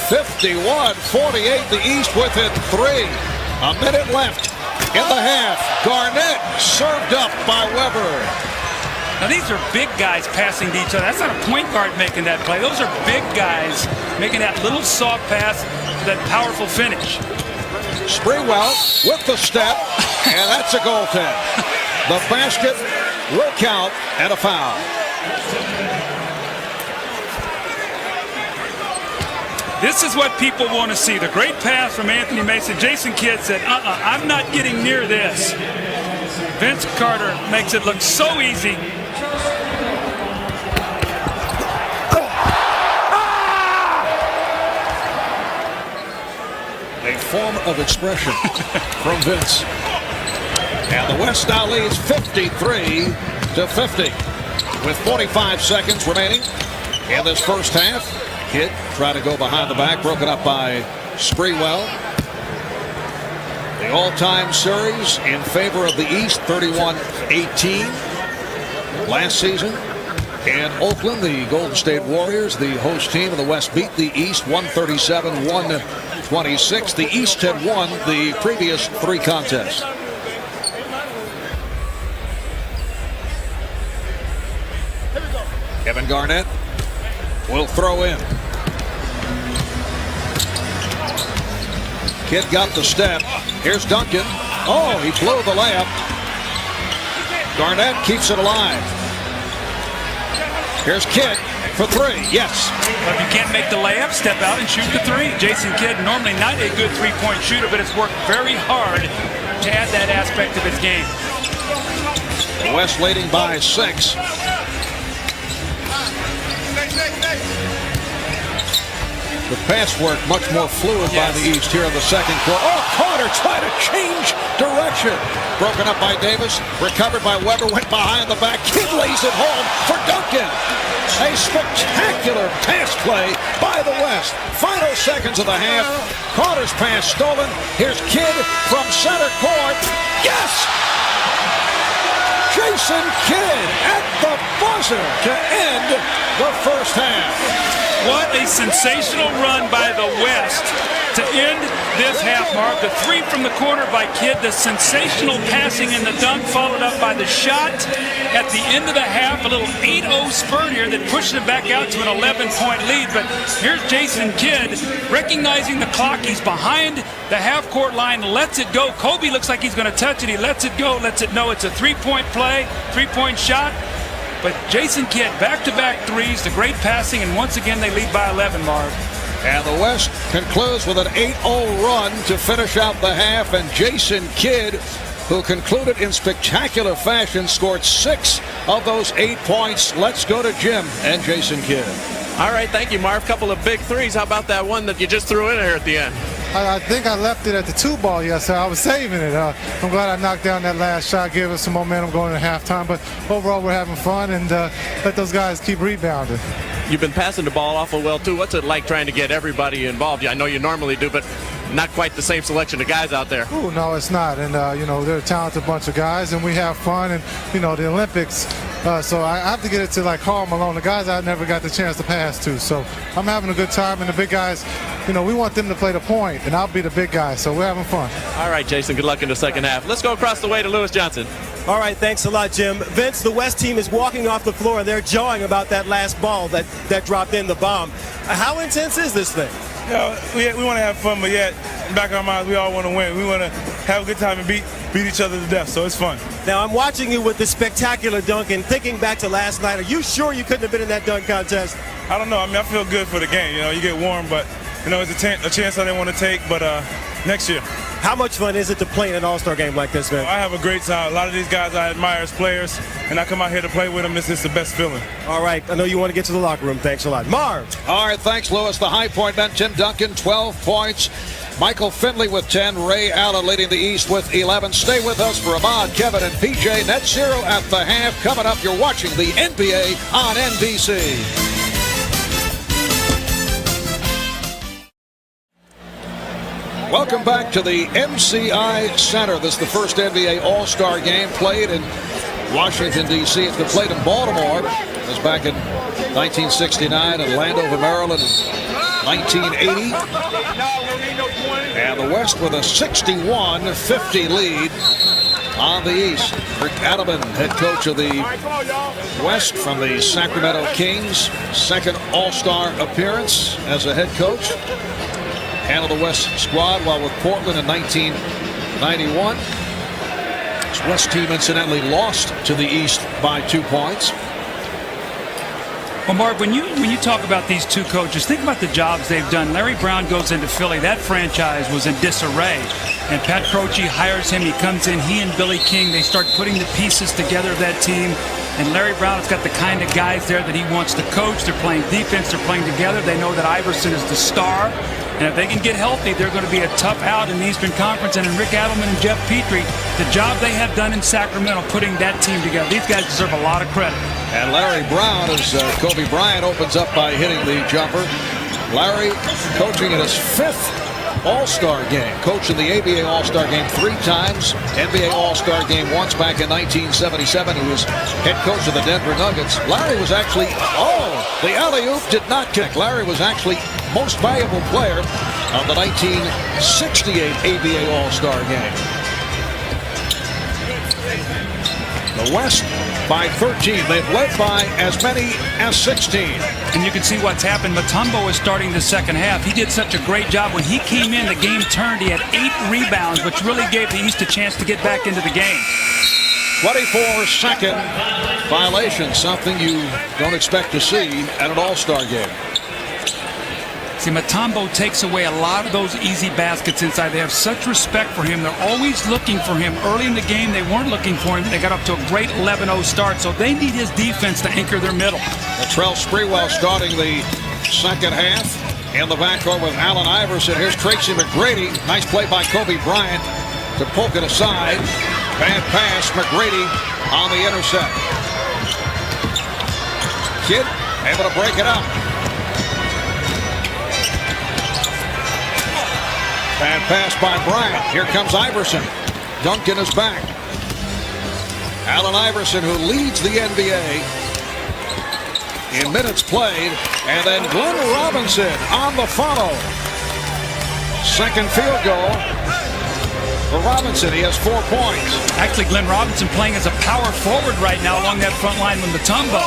51-48, the East within 3. A minute left in the half. Garnett served up by Weber. Now these are big guys passing to each other. That's not a point guard making that play. Those are big guys making that little soft pass to that powerful finish. Sprewell with the step, and that's a goaltend. The basket will count and a foul. This is what people want to see. The great pass from Anthony Mason. Jason Kidd said, I'm not getting near this. Vince Carter makes it look so easy. A form of expression from Vince. And the West now leads 53-50 with 45 seconds remaining in this first half. Kidd trying to go behind the back, broken up by Sprewell. The all-time series in favor of the East, 31-18 last season. And Oakland, the Golden State Warriors, the host team of the West, beat the East 137-126. The East had won the previous 3 contests. Kevin Garnett will throw in. Kidd got the step. Here's Duncan. Oh, he blew the layup. Garnett keeps it alive. Here's Kidd for 3. Yes. Well, if you can't make the layup, step out and shoot the 3. Jason Kidd, normally not a good three-point shooter, but has worked very hard to add that aspect of his game. The West leading by 6. The pass work much more fluid by the East here in the second quarter. Oh, Carter trying to change direction. Broken up by Davis. Recovered by Weber. Went behind the back. Kidd lays it home for Duncan. A spectacular pass play by the West. Final seconds of the half. Carter's pass stolen. Here's Kidd from center court. Yes! Jason Kidd at the buzzer to end the first half. What a sensational run by the West to end this half, Mark. The 3 from the corner by Kidd, the sensational passing and the dunk followed up by the shot at the end of the half. A little 8-0 spurt here that pushed it back out to an 11-point lead. But here's Jason Kidd recognizing the clock. He's behind the half-court line, lets it go. Kobe looks like he's going to touch it. He lets it go, lets it know it's a 3-point play, 3-point shot. But Jason Kidd, back-to-back threes, the great passing, and once again they lead by 11, Marv. And the West concludes with an 8-0 run to finish out the half, and Jason Kidd, who concluded in spectacular fashion, scored 6 of those 8 points. Let's go to Jim and Jason Kidd. All right, thank you, Marv. Couple of big threes. How about that one that you just threw in here at the end? I think I left it at the 2-ball yesterday. I was saving it. I'm glad I knocked down that last shot, gave us some momentum going into halftime. But overall, we're having fun, and let those guys keep rebounding. You've been passing the ball awful well, too. What's it like trying to get everybody involved? I know you normally do, but not quite the same selection of guys out there. Ooh, no, it's not. And, they're a talented bunch of guys, and we have fun. And, the Olympics, so I have to get it to, like, Karl Malone, the guys I never got the chance to pass to. So I'm having a good time, and the big guys, we want them to play the point, and I'll be the big guy. So we're having fun. All right, Jason, good luck in the second half. Let's go across the way to Lewis Johnson. All right, thanks a lot, Jim. Vince, the West team is walking off the floor, and they're jawing about that last ball that dropped in the bomb. How intense is this thing? We want to have fun, but yet, in the back of our minds, we all want to win. We want to have a good time and beat each other to death, so it's fun. Now, I'm watching you with the spectacular dunk, and thinking back to last night, are you sure you couldn't have been in that dunk contest? I don't know. I feel good for the game. You get warm, but, it's a chance I didn't want to take, but next year. How much fun is it to play in an all-star game like this, man? I have a great time. A lot of these guys I admire as players, and I come out here to play with them. It's the best feeling. All right. I know you want to get to the locker room. Thanks a lot. Marv. All right. Thanks, Lewis. The high point man, Tim Duncan, 12 points. Michael Finley with 10. Ray Allen leading the East with 11. Stay with us for Ahmad, Kevin, and PJ. Net zero at the half. Coming up, you're watching the NBA on NBC. Welcome back to the MCI Center. This is the first NBA All-Star game played in Washington, D.C. It's been played in Baltimore. It was back in 1969 in Landover, Maryland. 1980. And the West with a 61-50 lead on the East. Rick Adelman, head coach of the West from the Sacramento Kings. Second All-Star appearance as a head coach. Handled the West squad while with Portland in 1991. This West team incidentally lost to the East by 2 points. Well, Mark, when you talk about these two coaches, think about the jobs they've done. Larry Brown goes into Philly. That franchise was in disarray. And Pat Croce hires him. He comes in. He and Billy King, they start putting the pieces together of that team. And Larry Brown has got the kind of guys there that he wants to coach. They're playing defense. They're playing together. They know that Iverson is the star. And if they can get healthy, they're going to be a tough out in the Eastern Conference. And in Rick Adelman and Jeff Petrie, the job they have done in Sacramento, putting that team together, these guys deserve a lot of credit. And Larry Brown, as Kobe Bryant opens up by hitting the jumper. Larry coaching in his 5th All-Star game. Coached in the ABA All-Star game 3 times. NBA All-Star game once back in 1977. He was head coach of the Denver Nuggets. Larry was actually, the alley-oop did not kick. Larry was actually most valuable player of the 1968 ABA All-Star game. The West by 13. They've led by as many as 16. And you can see what's happened. Mutombo is starting the second half. He did such a great job. When he came in, the game turned. He had 8 rebounds, which really gave the East a chance to get back into the game. 24-second violation, something you don't expect to see at an All-Star game. See, Mutombo takes away a lot of those easy baskets inside. They have such respect for him. They're always looking for him. Early in the game, they weren't looking for him. They got up to a great 11-0 start, so they need his defense to anchor their middle. Latrell Sprewell starting the second half. In the backcourt with Allen Iverson. Here's Tracy McGrady. Nice play by Kobe Bryant to poke it aside. Bad pass, McGrady on the intercept. Kidd able to break it up. Bad pass by Bryant. Here comes Iverson. Duncan is back. Allen Iverson, who leads the NBA in minutes played. And then Glenn Robinson on the follow. Second field goal for Robinson. He has 4 points. Actually, Glenn Robinson playing as a power forward right now along that front line with Mutombo.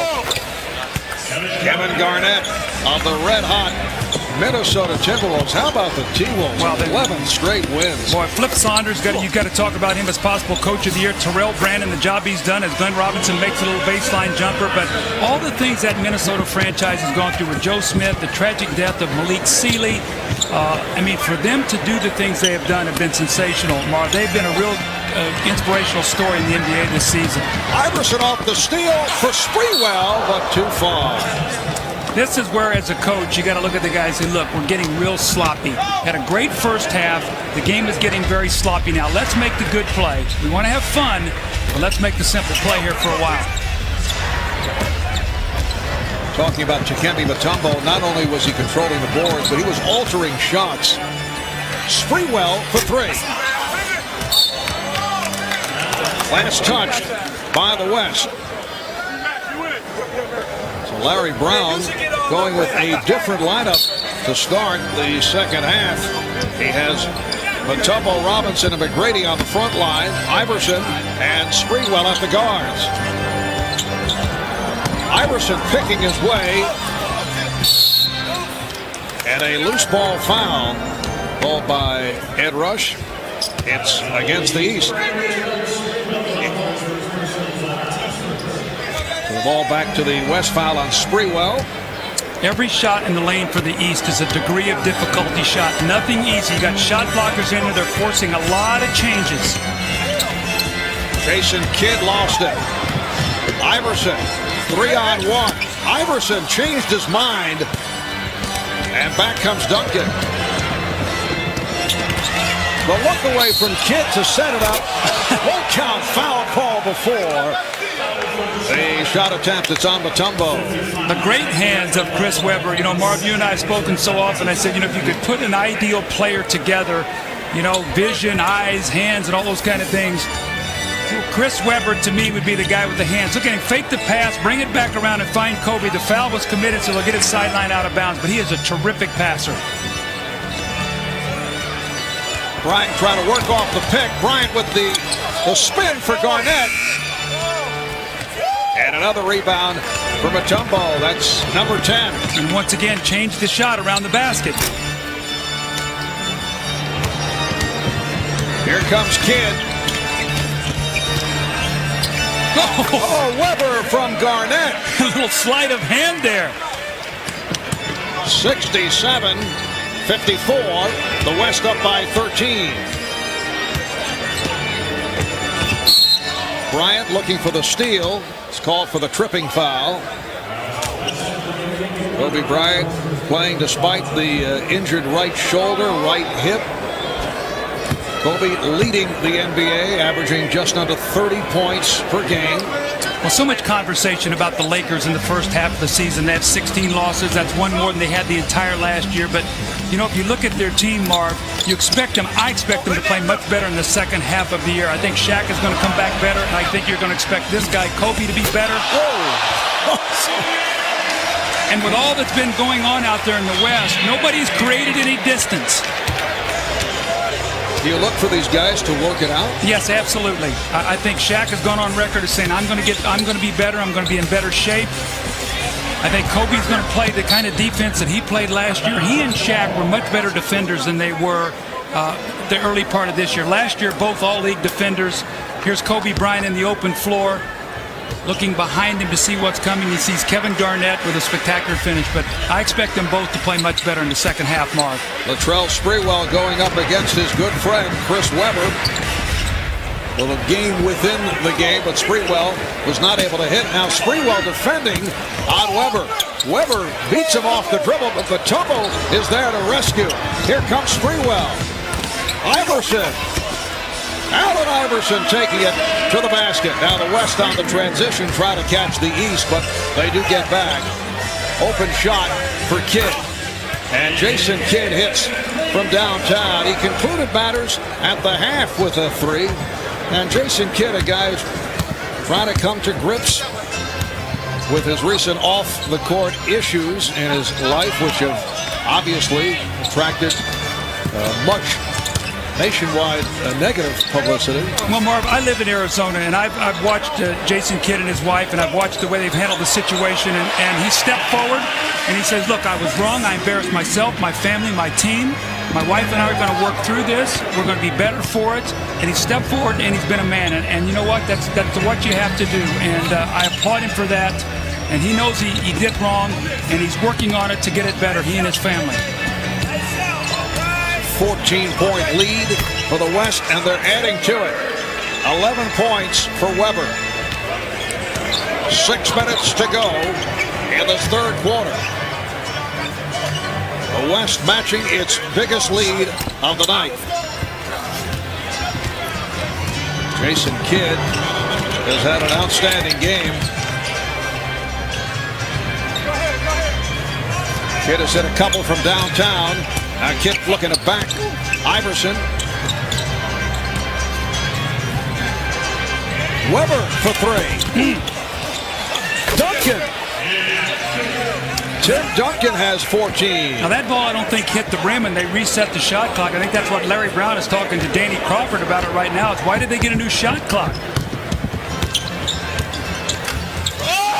Kevin Garnett of the red-hot Minnesota Timberwolves. How about the T-Wolves? Well, 11 straight wins. Boy, Flip Saunders, you've got to talk about him as possible coach of the year. Terrell Brandon, the job he's done as Glenn Robinson makes a little baseline jumper. But all the things that Minnesota franchise has gone through with Joe Smith, the tragic death of Malik Sealy. I mean, for them to do the things they have done have been sensational. Mar, they've been a real inspirational story in the NBA this season. Iverson off the steal for Sprewell, but too far. This is where, as a coach, you got to look at the guys and say, look, we're getting real sloppy. Had a great first half. The game is getting very sloppy now. Let's make the good play. We want to have fun, but let's make the simple play here for a while. Talking about Dikembe Mutombo, not only was he controlling the boards, but he was altering shots. Sprewell for 3. Last touch by the West. So Larry Brown going with a different lineup to start the second half. He has Mutombo, Robinson, and McGrady on the front line. Iverson and Sprewell as the guards. Iverson picking his way. And a loose ball foul called by Ed Rush. It's against the East. The ball back to the West, foul on Sprewell. Every shot in the lane for the East is a degree of difficulty shot. Nothing easy. You got shot blockers in there. They're forcing a lot of changes. Jason Kidd lost it. Iverson, 3-on-1. Iverson changed his mind. And back comes Duncan. The look away from Kidd to set it up. Won't count. Foul call before the shot attempt. It's on Mutombo. The great hands of Chris Webber. You know, Marv, you and I have spoken so often. I said, you know, if you could put an ideal player together, you know, vision, eyes, hands, and all those kind of things. Chris Webber, to me, would be the guy with the hands. Look at him, fake the pass, bring it back around and find Kobe. The foul was committed, so they'll get his sideline out of bounds, but he is a terrific passer. Bryant trying to work off the pick. Bryant with the spin for Garnett. And another rebound for Mutombo. That's number 10. And once again, changed the shot around the basket. Here comes Kidd. Oh, Webber from Garnett. A little sleight of hand there. 67-54. The West up by 13. Bryant looking for the steal. It's called for the tripping foul. Kobe Bryant playing despite the injured right shoulder, right hip. Kobe leading the NBA, averaging just under 30 points per game. Well, so much conversation about the Lakers in the first half of the season. They have 16 losses. That's one more than they had the entire last year. But, you know, if you look at their team, Marv, I expect them to play much better in the second half of the year. I think Shaq is going to come back better, and I think you're going to expect this guy, Kobe, to be better. And with all that's been going on out there in the West, nobody's created any distance. Do you look for these guys to work it out? Yes, absolutely. I think Shaq has gone on record as saying, I'm going to be better. I'm going to be in better shape. I think Kobe's going to play the kind of defense that he played last year. He and Shaq were much better defenders than they were the early part of this year. Last year, both all-league defenders. Here's Kobe Bryant in the open floor, looking behind him to see what's coming. He sees Kevin Garnett with a spectacular finish, but I expect them both to play much better in the second half, Mark. Latrell Sprewell going up against his good friend, Chris Webber. A little game within the game, but Sprewell was not able to hit. Now Sprewell defending on Webber. Webber beats him off the dribble, but Mutombo is there to rescue. Here comes Sprewell. Iverson. Allen Iverson taking it to the basket. Now the West on the transition, try to catch the East, but they do get back. Open shot for Kidd. And Jason Kidd hits from downtown. He concluded matters at the half with a three. And Jason Kidd, a guy who's trying to come to grips with his recent off-the-court issues in his life, which have obviously attracted much nationwide negative publicity. Well, Marv, I live in Arizona, and I've watched Jason Kidd and his wife, and I've watched the way they've handled the situation, and he stepped forward, and he says, look, I was wrong. I embarrassed myself, my family, my team. My wife and I are going to work through this. We're going to be better for it. And he stepped forward, and he's been a man. And you know what? That's what you have to do. And I applaud him for that. And he knows he did wrong, and he's working on it to get it better, he and his family. 14-point lead for the West, and they're adding to it. 11 points for Webber. 6 minutes to go in this third quarter. The West matching its biggest lead of the night. Jason Kidd has had an outstanding game. Kidd has hit a couple from downtown. Now Kidd looking to back Iverson. Webber for three. Duncan. Tim Duncan has 14. Now that ball I don't think hit the rim, and they reset the shot clock. I think that's what Larry Brown is talking to Danny Crawford about it right now. It's why did they get a new shot clock?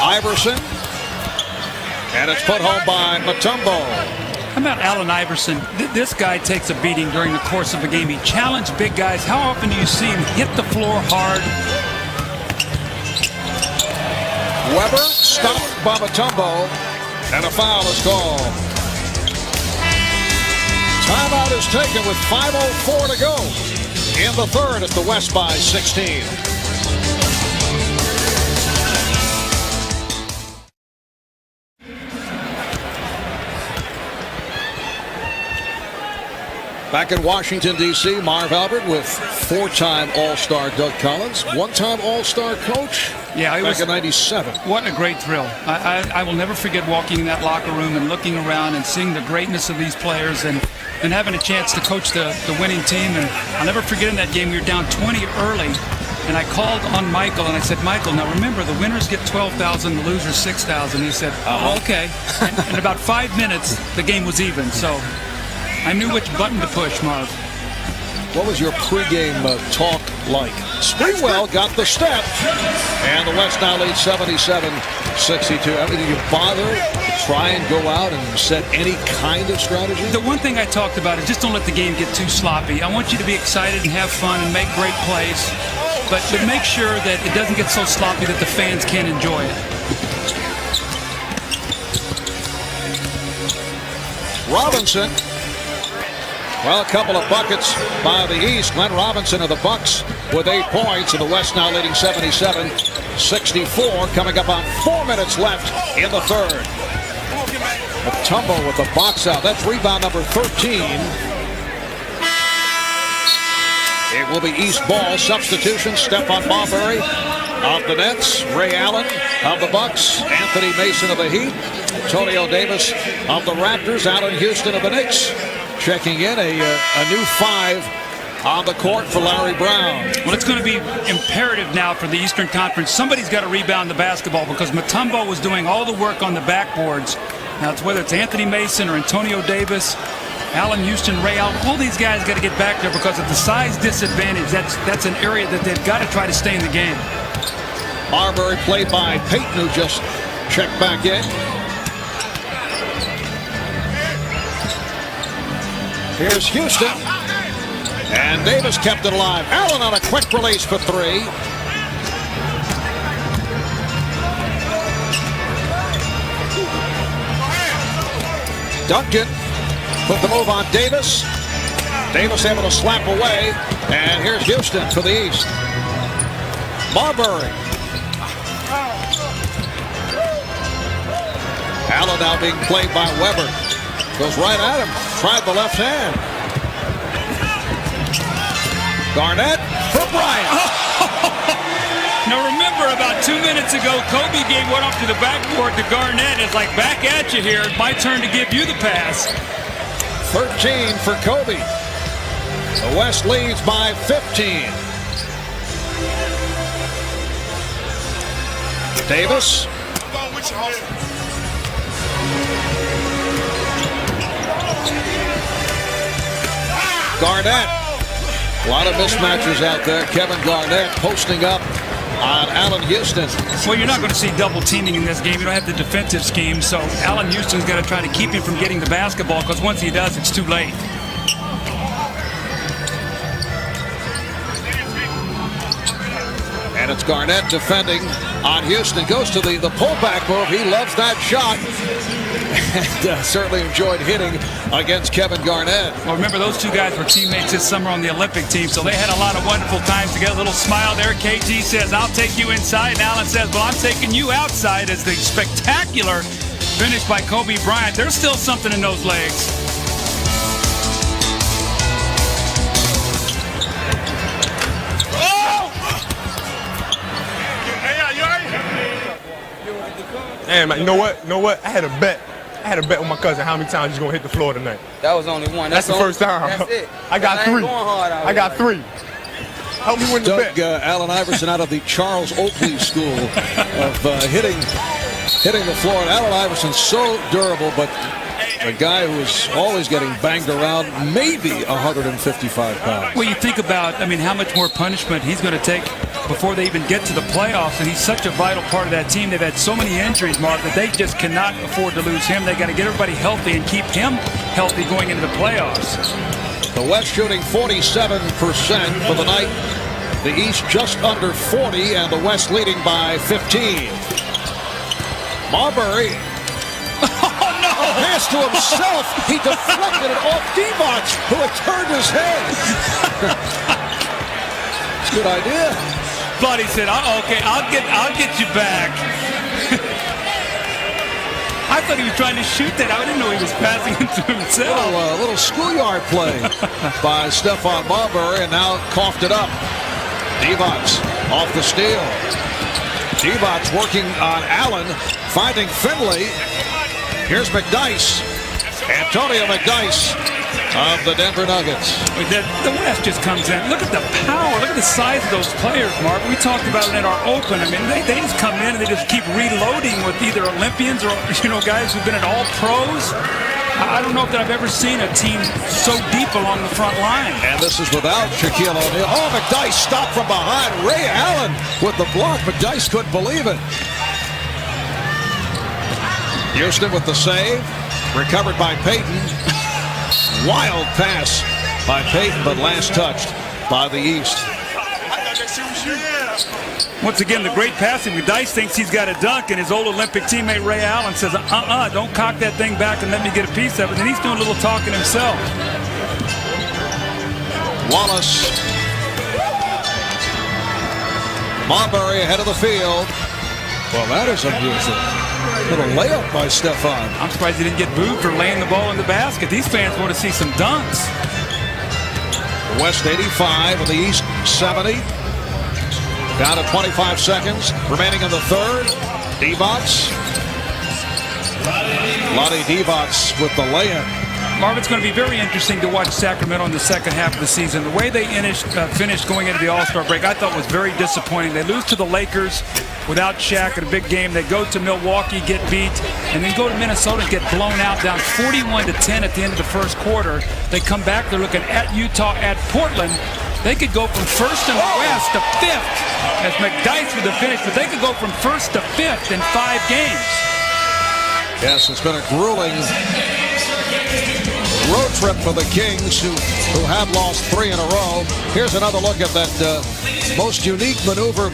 Iverson. And it's put home by Mutombo. How about Allen Iverson? This guy takes a beating during the course of a game. He challenged big guys. How often do you see him hit the floor hard? Webber stopped by Mutombo, and a foul is called. Timeout is taken with 5:04 to go in the third at the West by 16. Back in Washington, D.C., Marv Albert with 4-time All-Star Doug Collins, 1-time All-Star coach back in '97. What a great thrill. I will never forget walking in that locker room and looking around and seeing the greatness of these players and having a chance to coach the winning team. And I'll never forget in that game, we were down 20 early. And I called on Michael, and I said, Michael, now remember, the winners get $12,000, the losers $6,000. He said, oh, okay. And in about 5 minutes, the game was even. So I knew which button to push, Marv. What was your pregame talk like? Springwell got the step, and the West now leads 77-62. I mean, did you bother to try and go out and set any kind of strategy? The one thing I talked about is just don't let the game get too sloppy. I want you to be excited and have fun and make great plays, but make sure that it doesn't get so sloppy that the fans can't enjoy it. Robinson. Well, a couple of buckets by the East. Glenn Robinson of the Bucks with 8 points, and the West now leading 77-64. Coming up on 4 minutes left in the third. Mutombo with the box out. That's rebound number 13. It will be East ball. Substitution. Stephon Marbury of the Nets. Ray Allen of the Bucks. Anthony Mason of the Heat. Antonio Davis of the Raptors. Allen Houston of the Knicks. Checking in a new 5 on the court for Larry Brown. Well, it's going to be imperative now for the Eastern Conference. Somebody's got to rebound the basketball because Mutombo was doing all the work on the backboards. Now, whether it's Anthony Mason or Antonio Davis, Allen Houston, Ray Allen, all these guys got to get back there because of the size disadvantage. That's an area that they've got to try to stay in the game. Marbury played by Peyton, who just checked back in. Here's Houston. And Davis kept it alive. Allen on a quick release for 3. Duncan put the move on Davis. Davis able to slap away. And here's Houston for the East. Marbury. Allen now being played by Weber. Goes right at him. Tried the left hand. Garnett for Bryant. Now remember, about 2 minutes ago, Kobe gave one up to the backboard to Garnett. It's like, back at you here. It's my turn to give you the pass. 13 for Kobe. The West leads by 15. Davis. Garnett. A lot of mismatches out there. Kevin Garnett posting up on Allen Houston. Well, you're not going to see double teaming in this game. You don't have the defensive scheme, so Allen Houston's got to try to keep him from getting the basketball because once he does, it's too late. And it's Garnett defending on Houston. Goes to the pullback move. He loves that shot. And certainly enjoyed hitting against Kevin Garnett. Well, remember, those two guys were teammates this summer on the Olympic team, so they had a lot of wonderful times together. A little smile there. KG says, I'll take you inside. And Allen says, well, I'm taking you outside, as the spectacular finish by Kobe Bryant. There's still something in those legs. Hey, man, you know what? I had a bet with my cousin how many times he's going to hit the floor tonight. That was only one. That's the first time. That's it. I got 3. I got 3. Help me win the bet. Allen Iverson out of the Charles Oakley School of hitting the floor. And Allen Iverson's so durable, but a guy who is always getting banged around, maybe 155 pounds. Well, you think about, how much more punishment he's going to take before they even get to the playoffs, and he's such a vital part of that team. They've had so many injuries, Mark, that they just cannot afford to lose him. They got to get everybody healthy and keep him healthy going into the playoffs. The West shooting 47% for the night. The East just under 40, and the West leading by 15. Marbury. Oh, no! A pass to himself. He deflected it off Divac, who had turned his head. It's a good idea. But he said, okay, I'll get you back. I thought he was trying to shoot that. I didn't know he was passing it to himself. A little schoolyard play by Stephon Marbury, and now coughed it up. Divac off the steal. Divac working on Allen, finding Finley. Here's McDyess. Antonio McDyess of the Denver Nuggets. The West just comes in. Look at the power. Look at the size of those players, Mark. We talked about it in our open. I mean, they just come in and they just keep reloading with either Olympians or, guys who've been at all pros. I don't know if I've ever seen a team so deep along the front line. And this is without Shaquille O'Neal. Oh, McDyess stopped from behind. Ray Allen with the block. McDyess couldn't believe it. Houston with the save. Recovered by Payton. Wild pass by Payton, but last touched by the East. Once again, the great passing. McDyess thinks he's got a dunk, and his old Olympic teammate Ray Allen says, don't cock that thing back and let me get a piece of it. And he's doing a little talking himself. Wallace. Marbury ahead of the field. Well, that is amusing. Little layup by Stephon. I'm surprised he didn't get booed for laying the ball in the basket. These fans want to see some dunks. West 85 and the East 70. Down to 25 seconds remaining in the third. Divac. Lonnie Divac with the lay-in. Marv, it's going to be very interesting to watch Sacramento in the second half of the season. The way they finished going into the All-Star break, I thought was very disappointing. They lose to the Lakers without Shaq in a big game. They go to Milwaukee, get beat, and then go to Minnesota and get blown out, down 41-10 at the end of the first quarter. They come back. They're looking at Utah, at Portland. They could go from first in the West to fifth, as McDyess with the finish, but they could go from first to fifth in 5 games. Yes, it's been a grueling road trip for the Kings, who have lost 3 in a row. Here's another look at that most unique maneuver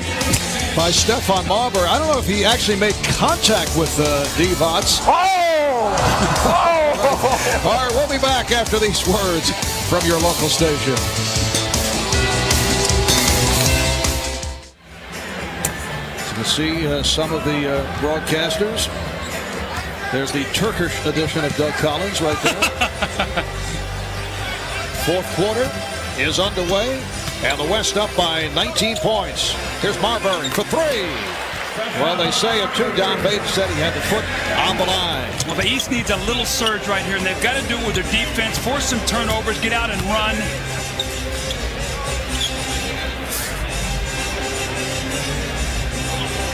by Stephon Marbury. I don't know if he actually made contact with Divac. All right, we'll be back after these words from your local station. So you see some of the broadcasters. There's the Turkish edition of Doug Collins right there. Fourth quarter is underway, and the West up by 19 points. Here's Marbury for 3. Well, they say it too. Don Bates said he had the foot on the line. Well, the East needs a little surge right here, and they've got to do it with their defense, force some turnovers, get out and run.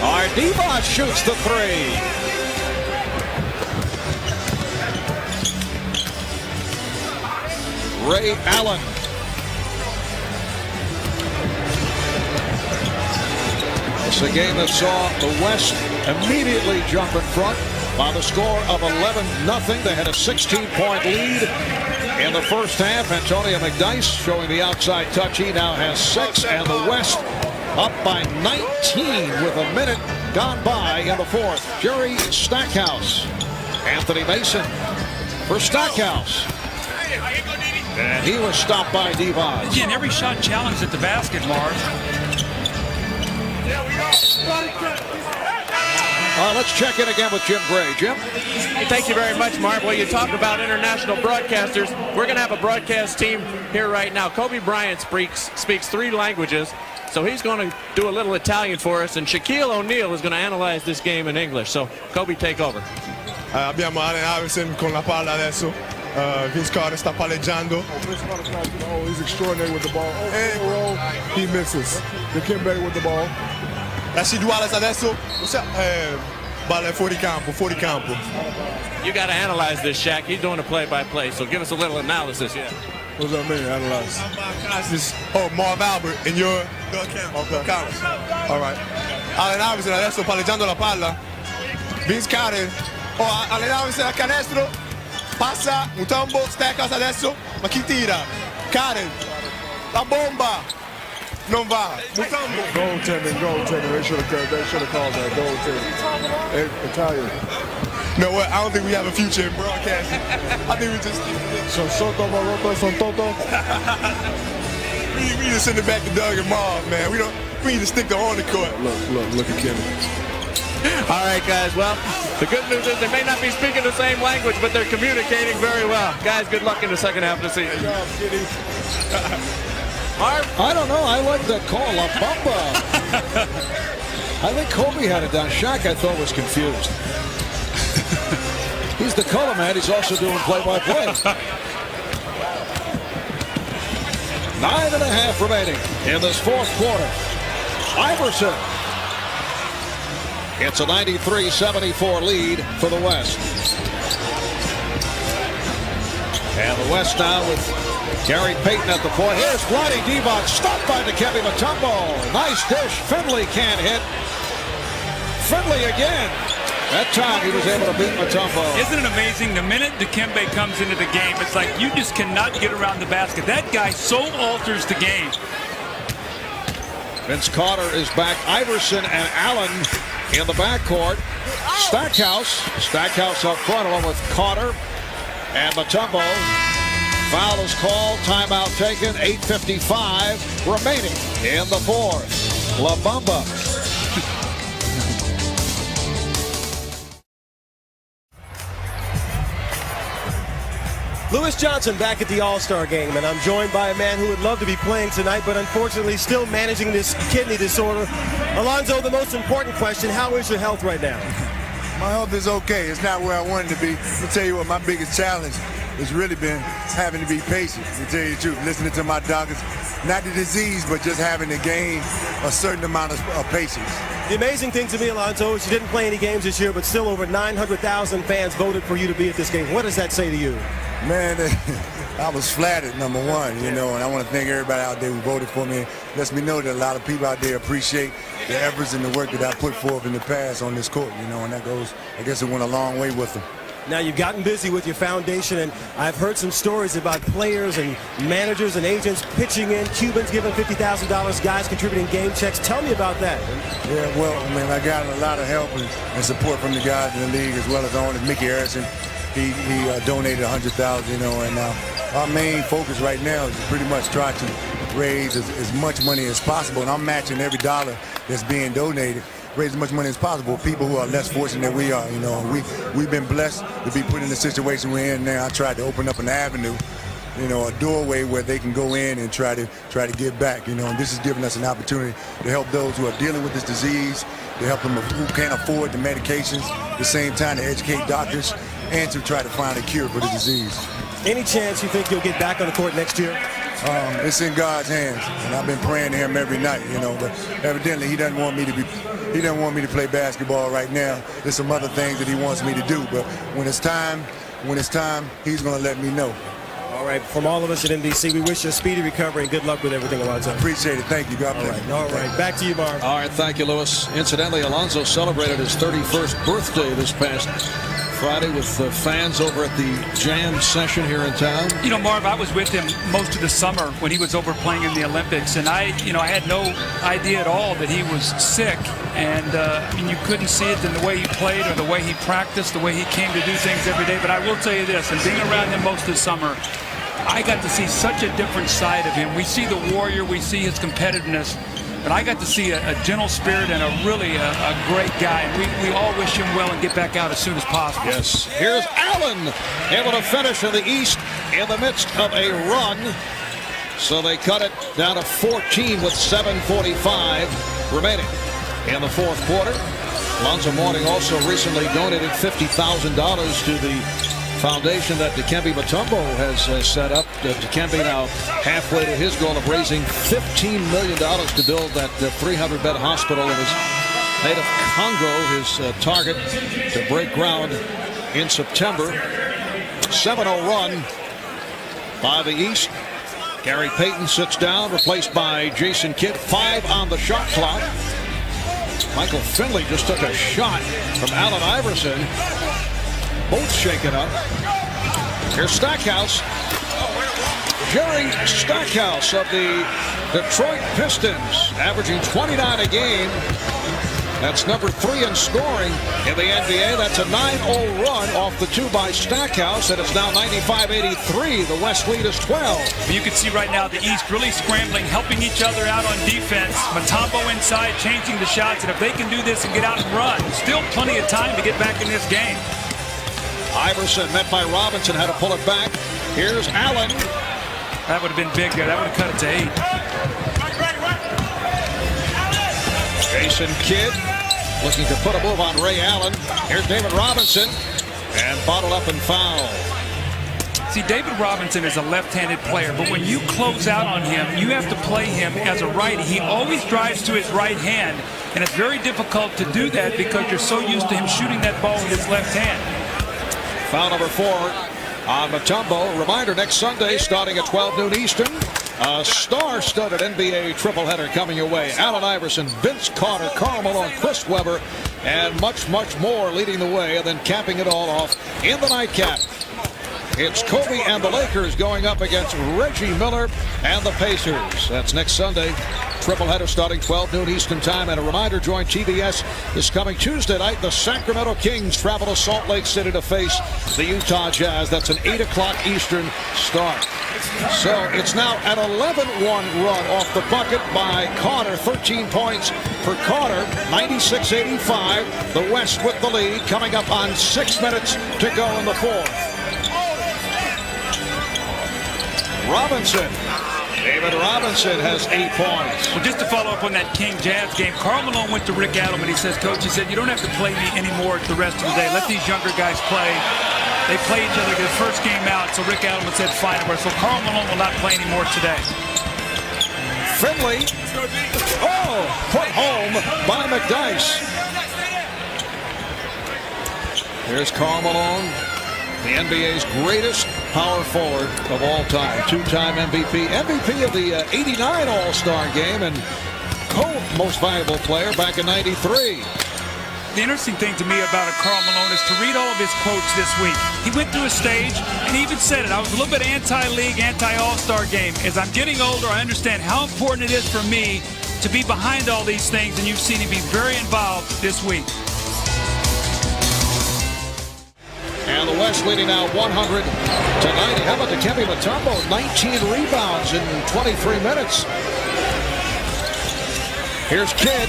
All right, Divac shoots the 3. Ray Allen. It's a game that saw the West immediately jump in front by the score of 11-0. They had a 16-point lead in the first half. Antonio McDyess showing the outside touch. He now has 6, and the West up by 19 with a minute gone by in the fourth. Jerry Stackhouse. Anthony Mason for Stackhouse. And he was stopped by Divac. Again, every shot challenged at the basket, Marv. Let's check in again with Jim Gray. Jim? Thank you very much, Marv. Well, you talk about international broadcasters. We're going to have a broadcast team here right now. Kobe Bryant speaks 3 languages, so he's going to do a little Italian for us, and Shaquille O'Neal is going to analyze this game in English. So, Kobe, take over. Abbiamo Allen Iverson con la palla adesso. Vince Carter sta palleggiando. Oh, he's extraordinary with the ball. Oh, he misses. Dikembe with the ball. Rashid Wallace adesso. Balla fuori campo, fuori campo. You got to analyze this, Shaq. He's doing a play-by-play, so give us a little analysis. Yeah. What does that mean, analyze? Marv Albert and your Duncan. Okay. All right. Allen Iverson adesso palleggiando la palla. Vince Carter. Oh, Allen Iverson a canestro. Passa, Mutombo, Stackhouse adesso, ma chi tira? Karen, la bomba, non va. Mutombo. Goaltending. They should have called that goaltending. Italian. You know what? I don't think we have a future in broadcasting. I think we just. Son Soto, Morocco, Son Toto. We need to send it back to Doug and Marv, man. We need to stick to on the court. Look at Kenny. All right, guys. Well, the good news is they may not be speaking the same language, but they're communicating very well. Guys, good luck in the second half of the season. Marv? I don't know. I like that call, La Bamba. I think Kobe had it down. Shaq, I thought, was confused. He's the color man. He's also doing play-by-play. 9.5 remaining in this fourth quarter. Iverson. It's a 93-74 lead for the West. And the West now with Gary Payton at the point. Here's Vlade Divac, stopped by Dikembe Mutombo. Nice dish. Finley can't hit. Finley again. That time he was able to beat Mutombo. Isn't it amazing? The minute Dikembe comes into the game, it's like you just cannot get around the basket. That guy so alters the game. Vince Carter is back. Iverson and Allen in the backcourt. Stackhouse up front along with Carter and Mutombo. Foul is called. Timeout taken. 8:55 remaining in the fourth. La Bamba. Lewis Johnson back at the All-Star game, and I'm joined by a man who would love to be playing tonight, but unfortunately still managing this kidney disorder. Alonzo, the most important question, how is your health right now? My health is okay. It's not where I wanted to be. I'll tell you what, my biggest challenge has really been having to be patient, to tell you the truth. Listening to my doctors, not the disease, but just having to gain a certain amount of patience. The amazing thing to me, Alonzo, is you didn't play any games this year, but still over 900,000 fans voted for you to be at this game. What does that say to you? Man, I was flattered, number one, and I want to thank everybody out there who voted for me. It lets me know that a lot of people out there appreciate the efforts and the work that I put forth in the past on this court, and that goes, I guess it went a long way with them. Now, you've gotten busy with your foundation, and I've heard some stories about players and managers and agents pitching in, Cubans giving $50,000, guys contributing game checks. Tell me about that. Yeah, well, I got a lot of help and support from the guys in the league, as well as the owner, Mickey Harrison. He donated $100,000, and our main focus right now is to pretty much try to raise as much money as possible, and I'm matching every dollar that's being donated. Raise as much money as possible. People who are less fortunate than we are, we've been blessed to be put in the situation we're in now. I tried to open up an avenue, a doorway where they can go in and try to give back, and this is giving us an opportunity to help those who are dealing with this disease, to help them who can't afford the medications, at the same time to educate doctors and to try to find a cure for the disease. Any chance you think you'll get back on the court next year? It's in God's hands, and I've been praying to Him every night, but evidently He doesn't want me to play basketball right now. There's some other things that He wants me to do, but when it's time, He's going to let me know. All right, from all of us at NBC, we wish you a speedy recovery and good luck with everything, Alonzo. Appreciate it. Thank you. God bless. All right. Back to you, Marv. All right, thank you, Lewis. Incidentally, Alonzo celebrated his 31st birthday this past Friday with fans over at the Jam session here in town. Marv, I was with him most of the summer when he was over playing in the Olympics, and I had no idea at all that he was sick. And you couldn't see it in the way he played or the way he practiced, the way he came to do things every day. But I will tell you this, and being around him most of the summer, I got to see such a different side of him. We see the warrior, we see his competitiveness, but I got to see a gentle spirit and a really a great guy. And we all wish him well and get back out as soon as possible. Yes. Here's Allen able to finish in the East in the midst of a run. So they cut it down to 14 with 7:45 remaining in the fourth quarter. Alonzo Mourning also recently donated $50,000 to the foundation that Dikembe Mutombo has set up. Dikembe now halfway to his goal of raising $15 million to build that 300-bed hospital in his native Congo, his target to break ground in September. 7-0 run by the East. Gary Payton sits down, replaced by Jason Kidd. 5 on the shot clock. Michael Finley just took a shot from Allen Iverson. Both shaken up. Here's Stackhouse. Jerry Stackhouse of the Detroit Pistons, averaging 29 a game. That's number 3 in scoring in the NBA. That's a 9-0 run off the 2 by Stackhouse, and it's now 95-83. The West lead is 12. You can see right now the East really scrambling, helping each other out on defense. Mutombo inside, changing the shots, and if they can do this and get out and run, still plenty of time to get back in this game. Iverson met by Robinson, had to pull it back. Here's Allen. That would have been big there. That would have cut it to 8. Jason Kidd looking to put a move on Ray Allen. Here's David Robinson, and bottled up and fouled. See, David Robinson is a left-handed player, but when you close out on him, you have to play him as a righty. He always drives to his right hand, and it's very difficult to do that because you're so used to him shooting that ball with his left hand. Foul number 4 on Mutombo. Reminder, next Sunday, starting at 12 noon Eastern, a star-studded NBA tripleheader coming your way. Allen Iverson, Vince Carter, Karl Malone, Chris Webber, and much, much more leading the way, and then capping it all off in the nightcap. It's Kobe and the Lakers going up against Reggie Miller and the Pacers. That's next Sunday. Tripleheader starting 12 noon Eastern time. And a reminder, join TBS this coming Tuesday night. The Sacramento Kings travel to Salt Lake City to face the Utah Jazz. That's an 8 o'clock Eastern start. So it's now an 11-1 run off the bucket by Carter. 13 points for Carter. 96-85. The West with the lead. Coming up on 6 minutes to go in the fourth. Robinson. David Robinson has 8 points. Well, just to follow up on that King-Jazz game, Karl Malone went to Rick Adelman. He says, Coach, he said, you don't have to play me anymore the rest of the day. Let these younger guys play. They play each other their first game out, so Rick Adelman said, fine. So Karl Malone will not play anymore today. Finley. Oh, put home by McDice. Here's Karl Malone, the NBA's greatest power forward of all time. Two-time MVP. MVP of the 89 All-Star game and co-most valuable player back in 93. The interesting thing to me about Karl Malone is to read all of his quotes this week. He went through a stage and he even said it. I was a little bit anti-league, anti-All-Star game. As I'm getting older, I understand how important it is for me to be behind all these things, and you've seen him be very involved this week. And the West leading now 100 to 90. How about Dikembe Mutombo? 19 rebounds in 23 minutes. Here's Kidd.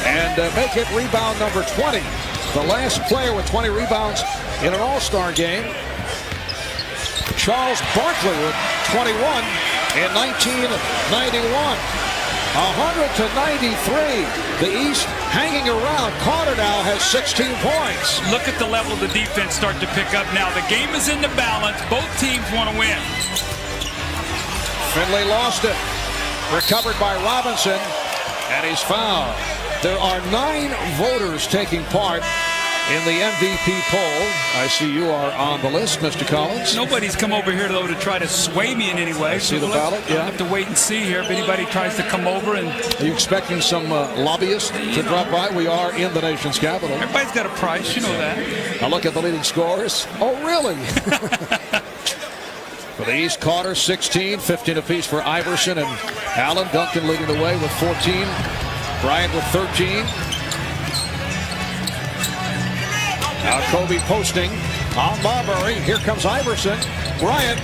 And make it rebound number 20. The last player with 20 rebounds in an All-Star game. Charles Barkley with 21 in 1991. 100 to 93. The East hanging around. Carter now has 16 points. Look at the level of the defense start to pick up now. The game is in the balance. Both teams want to win. Finley lost it. Recovered by Robinson. And he's fouled. There are 9 voters taking part in the MVP poll. I see you are on the list, Mr. Collins. Nobody's come over here, though, to try to sway me in any way. I see the ballot, yeah. I'll have to wait and see here if anybody tries to come over. And are you expecting some lobbyists to drop by? We are in the nation's capital. Everybody's got a price, you know that. Now look at the leading scorers. Oh, really? For the East, Carter, 16, 15 apiece for Iverson and Allen. Duncan leading the way with 14. Bryant with 13. Now Kobe posting on Marbury. Here comes Iverson. Bryant.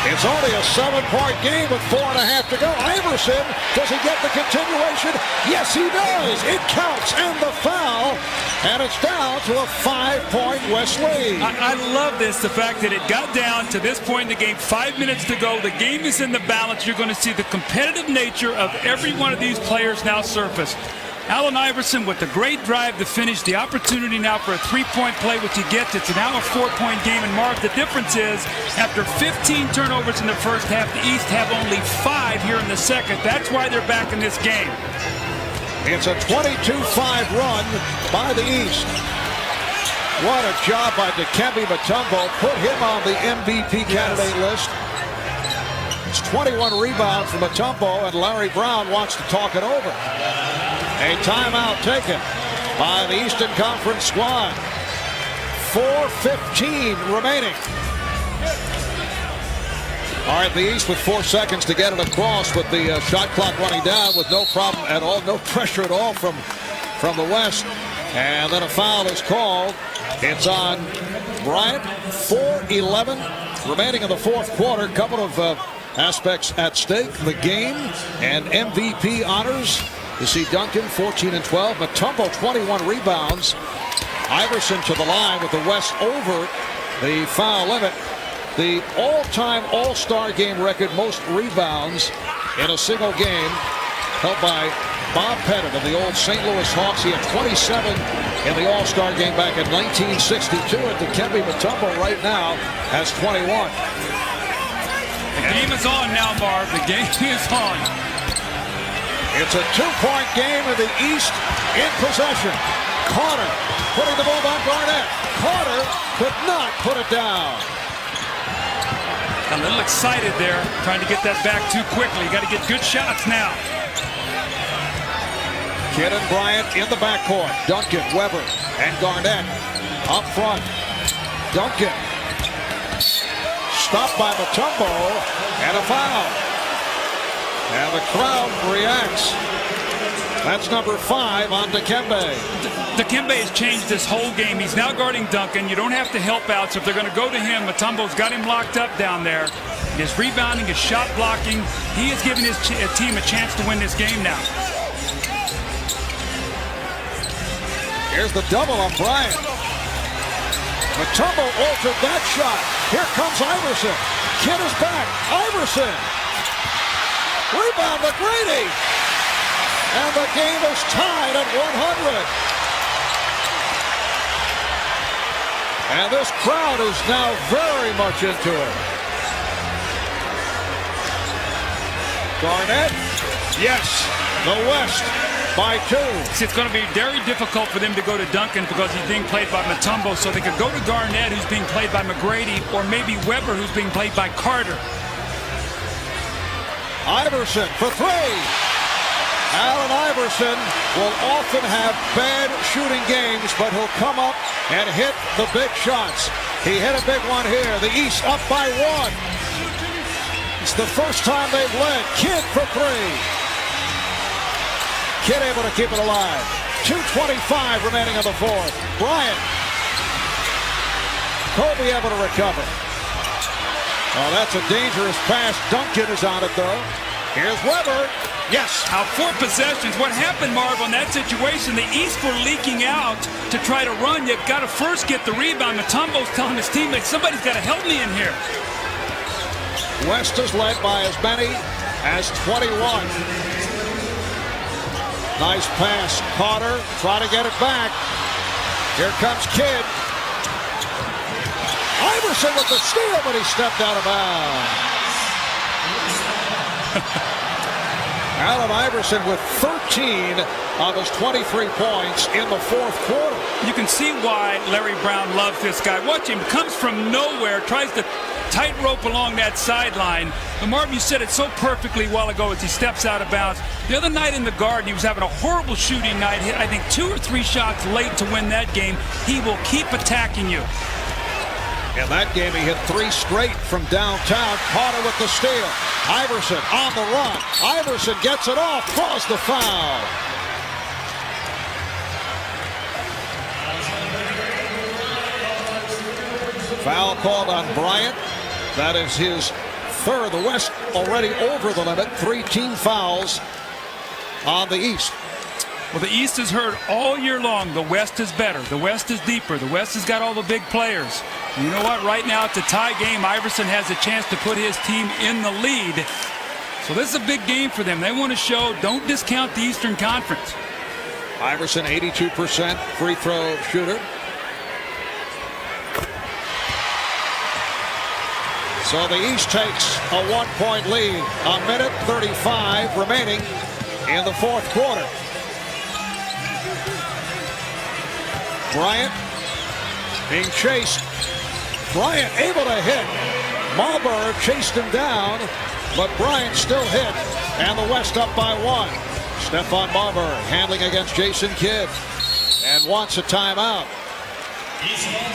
It's only a 7-point game with 4.5 to go. Iverson, does he get the continuation? Yes, he does. It counts, and the foul, and it's down to a 5-point West lead. I love this, the fact that it got down to this point in the game, 5 minutes to go. The game is in the balance. You're going to see the competitive nature of every one of these players now surface. Allen Iverson with the great drive to finish, the opportunity now for a 3-point play, which he gets. It's now a 4-point game. And Marv, the difference is, after 15 turnovers in the first half, the East have only 5 here in the second. That's why they're back in this game. It's a 22-5 run by the East. What a job by Dikembe Mutombo. Put him on the MVP candidate list. It's 21 rebounds from Mutombo, and Larry Brown wants to talk it over. A timeout taken by the Eastern Conference squad. 4:15 remaining. All right, the East with 4 seconds to get it across with the shot clock running down with no problem at all, no pressure at all from the West. And then a foul is called. It's on Bryant. 4:11 remaining in the fourth quarter. Couple of aspects at stake. The game and MVP honors. You see Duncan, 14 and 12. Mutombo, 21 rebounds. Iverson to the line with the West over the foul limit. The all-time All-Star game record, most rebounds in a single game, held by Bob Pettit of the old St. Louis Hawks. He had 27 in the All-Star game back in 1962. And Dikembe Mutombo right now has 21. The game is on now, Marv. The game is on. It's a 2-point game in the East in possession. Carter putting the move on Garnett. Carter could not put it down. A little excited there, trying to get that back too quickly. Got to get good shots now. Kidd and Bryant in the backcourt. Duncan, Weber, and Garnett up front. Duncan stopped by Mutombo, and a foul. And the crowd reacts. That's number 5 on Dikembe. Dikembe has changed this whole game. He's now guarding Duncan. You don't have to help out, so if they're going to go to him, Mutombo's got him locked up down there. His rebounding, his shot blocking, he is giving his team a chance to win this game now. Here's the double on Bryant. Mutombo altered that shot. Here comes Iverson. Kidd is back. Iverson. Rebound McGrady. And the game is tied at 100. And this crowd is now very much into it. Garnett. Yes. The West by 2. See, it's going to be very difficult for them to go to Duncan because he's being played by Mutombo, so they could go to Garnett, who's being played by McGrady, or maybe Weber, who's being played by Carter. Iverson for 3. Allen Iverson will often have bad shooting games, but he'll come up and hit the big shots. He hit a big one here. The East up by 1. It's the first time they've led. Kidd for 3. Kidd able to keep it alive. 2:25 remaining in the 4th. Bryant. Kobe able to recover. Oh, that's a dangerous pass. Duncan is on it, though. Here's Weber. Yes. Out 4 possessions. What happened, Marv, on that situation? The East were leaking out to try to run. You've got to first get the rebound. Mutombo's telling his teammates, somebody's got to help me in here. West is led by as many as 21. Nice pass. Carter trying to get it back. Here comes Kidd. Iverson with the steal, but he stepped out of bounds. Allen Iverson with 13 of his 23 points in the 4th quarter. You can see why Larry Brown loves this guy. Watch him. Comes from nowhere. Tries to tightrope along that sideline. But Martin, you said it so perfectly a while ago as he steps out of bounds. The other night in the Garden, he was having a horrible shooting night. Hit, I think, 2 or 3 shots late to win that game. He will keep attacking you. In that game, he hit 3 straight from downtown. Carter with the steal. Iverson on the run. Iverson gets it off, draws the foul. Foul called on Bryant. That is his 3rd. The West already over the limit. 3 team fouls on the East. Well, the East has heard all year long the West is better. The West is deeper. The West has got all the big players. You know what? Right now, it's a tie game. Iverson has a chance to put his team in the lead. So this is a big game for them. They want to show, don't discount the Eastern Conference. Iverson, 82% free throw shooter. So the East takes a 1-point lead. A minute 35 remaining in the 4th quarter. Bryant being chased. Bryant able to hit. Marbury chased him down, but Bryant still hit. And the West up by 1. Stephon Marbury handling against Jason Kidd and wants a timeout.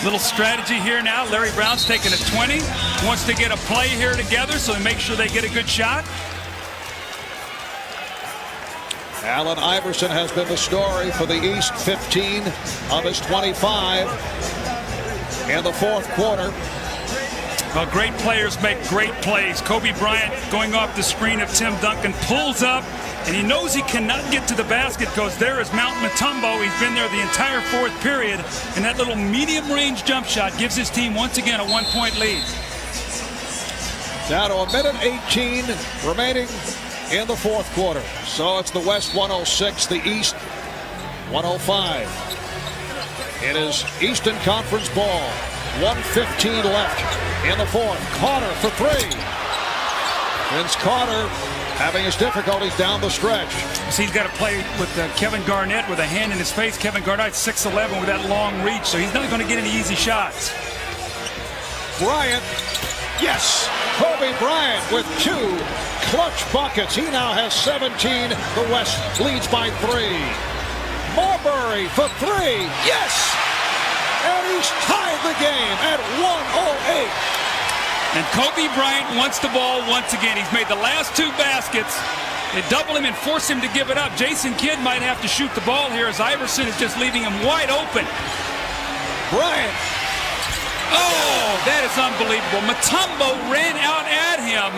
Little strategy here now. Larry Brown's taking a 20. Wants to get a play here together so they make sure they get a good shot. Allen Iverson has been the story for the East. 15 of his 25 in the 4th quarter. Well, great players make great plays. Kobe Bryant going off the screen of Tim Duncan pulls up, and he knows he cannot get to the basket because there is Mount Mutombo. He's been there the entire 4th period, and that little medium-range jump shot gives his team once again a 1-point lead. Down to a minute 18 remaining in the fourth quarter. So it's the West 106, the East 105. It is Eastern Conference ball. 1:15 left in the fourth. Carter for three. Vince Carter having his difficulties down the stretch. So he's got to play with Kevin Garnett with a hand in his face. Kevin Garnett 6'11" with that long reach, so he's not going to get any easy shots. Bryant, yes, Kobe Bryant with 2 clutch buckets. He now has 17. The West leads by 3. Marbury for 3, yes! And he's tied the game at 1:08. And Kobe Bryant wants the ball once again. He's made the last 2 baskets. They double him and force him to give it up. Jason Kidd might have to shoot the ball here as Iverson is just leaving him wide open. Bryant. Oh, that is unbelievable. Mutombo ran out at him.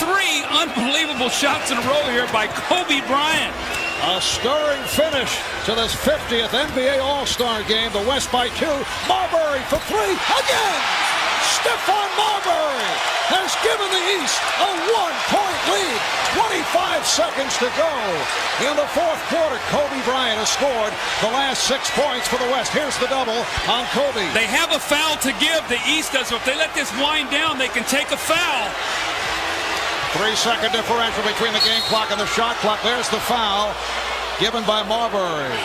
3 unbelievable shots in a row here by Kobe Bryant. A stirring finish to this 50th NBA All-Star game. The West by 2. Marbury for 3 again. Stephon Marbury has given the East a 1-point lead. 25 seconds to go. In the fourth quarter, Kobe Bryant has scored the last 6 points for the West. Here's the double on Kobe. They have a foul to give. The East does. So if they let this wind down, they can take a foul. 3-second differential between the game clock and the shot clock. There's the foul given by Marbury.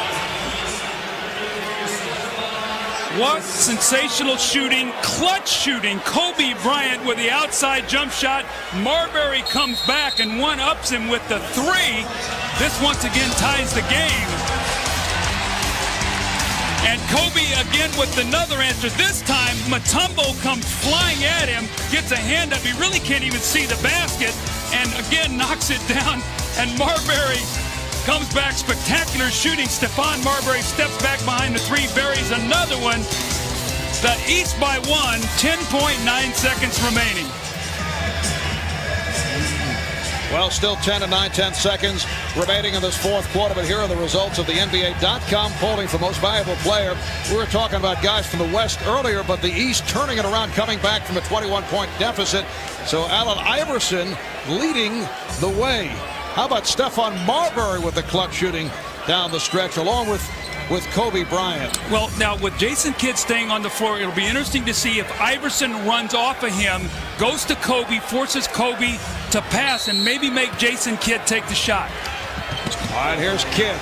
What sensational shooting, clutch shooting. Kobe Bryant with the outside jump shot. Marbury comes back and one-ups him with the 3. This once again ties the game. And Kobe again with another answer. This time, Mutombo comes flying at him, gets a hand up. He really can't even see the basket, and again knocks it down. And Marbury comes back, spectacular shooting. Stephon Marbury steps back behind the 3, buries another one. The East by 1, 10.9 seconds remaining. Well, still 10 and 9/10 seconds remaining in this fourth quarter, but here are the results of the NBA.com polling for most valuable player. We were talking about guys from the West earlier, but the East turning it around, coming back from a 21-point deficit. So Allen Iverson leading the way. How about Stephon Marbury with the clutch shooting down the stretch, along with Kobe Bryant? Well, now with Jason Kidd staying on the floor, it'll be interesting to see if Iverson runs off of him, goes to Kobe, forces Kobe to pass, and maybe make Jason Kidd take the shot. All right, here's Kidd.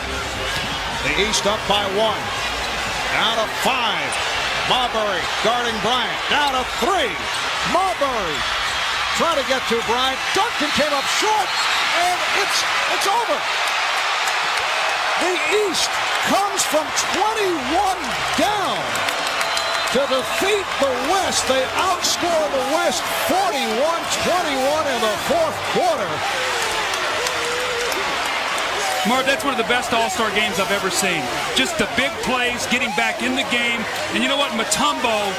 The East up by 1. Down to 5. Marbury guarding Bryant. Down to 3. Marbury trying to get to Bryant. Duncan came up short, and it's over. The East comes from 21 down to defeat the West. They outscore the West 41-21 in the fourth quarter. Marv, that's one of the best All-Star games I've ever seen. Just the big plays, getting back in the game. And you know what? Mutombo,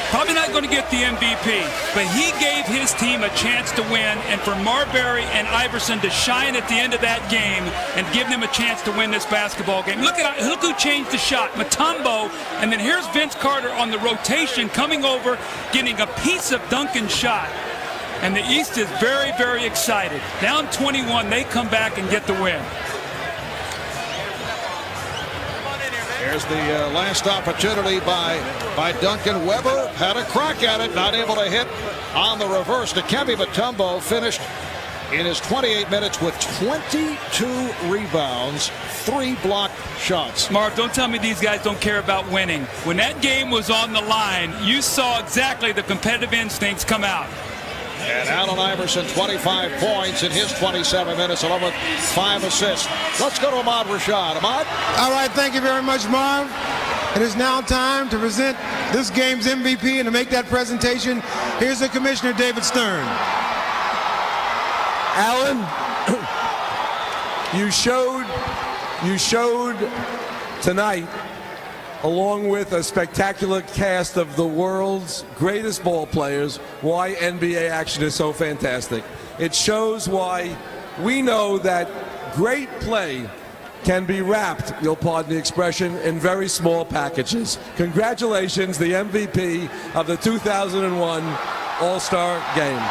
probably not going to get the MVP, but he gave his team a chance to win, and for Marbury and Iverson to shine at the end of that game and give them a chance to win this basketball game. Look who changed the shot, Mutombo, and then here's Vince Carter on the rotation coming over, getting a piece of Duncan's shot. And the East is very, very excited. Down 21, they come back and get the win. Here's the last opportunity by Duncan. Weber had a crack at it, not able to hit on the reverse. Dikembe Mutombo finished in his 28 minutes with 22 rebounds, 3 blocked shots. Marv, don't tell me these guys don't care about winning. When that game was on the line, you saw exactly the competitive instincts come out. And Allen Iverson, 25 points in his 27 minutes, along with 5 assists. Let's go to Ahmad Rashad. Ahmad? All right, thank you very much, Marv. It is now time to present this game's MVP, and to make that presentation, here's the Commissioner, David Stern. Allen, you showed tonight, along with a spectacular cast of the world's greatest ball players, why NBA action is so fantastic. It shows why we know that great play can be wrapped, you'll pardon the expression, in very small packages. Congratulations, the MVP of the 2001 All-Star Game.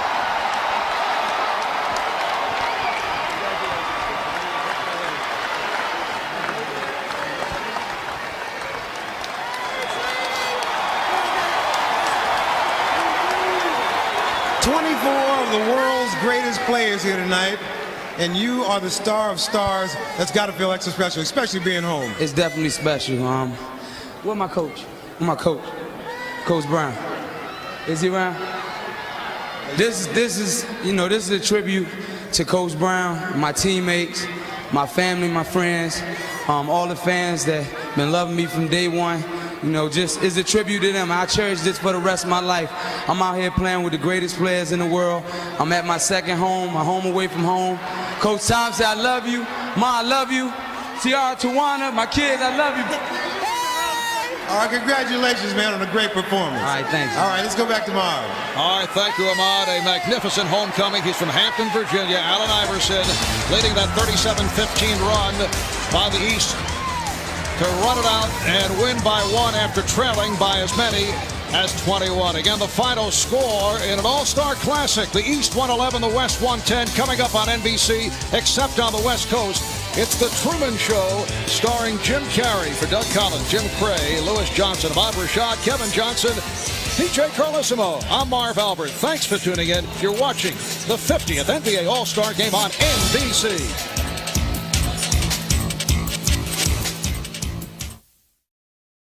of the world's greatest players here tonight, and you are the star of stars. That's got to feel extra special, especially being home. It's definitely special. Where's my coach? Where's my coach? Coach Brown. Is he around? This is a tribute to Coach Brown, my teammates, my family, my friends, all the fans that been loving me from day one. Just is a tribute to them. I cherish this for the rest of my life. I'm out here playing with the greatest players in the world. I'm at my second home, my home away from home. Coach Tom said, I love you. Ma, I love you. Tiara, Tawana, my kids, I love you. All right, congratulations, man, on a great performance. All right, thanks. All right, let's go back to Marv. All right, thank you, Ahmad. A magnificent homecoming. He's from Hampton, Virginia. Allen Iverson leading that 37-15 run by the East to run it out and win by one after trailing by as many as 21. Again, the final score in an all-star classic. The East 111, the West 110, coming up on NBC, except on the West Coast. It's The Truman Show, starring Jim Carrey. For Doug Collins, Jim Cray, Lewis Johnson, Bob Rashad, Kevin Johnson, PJ Carlissimo. I'm Marv Albert. Thanks for tuning in. You're watching the 50th NBA All-Star Game on NBC.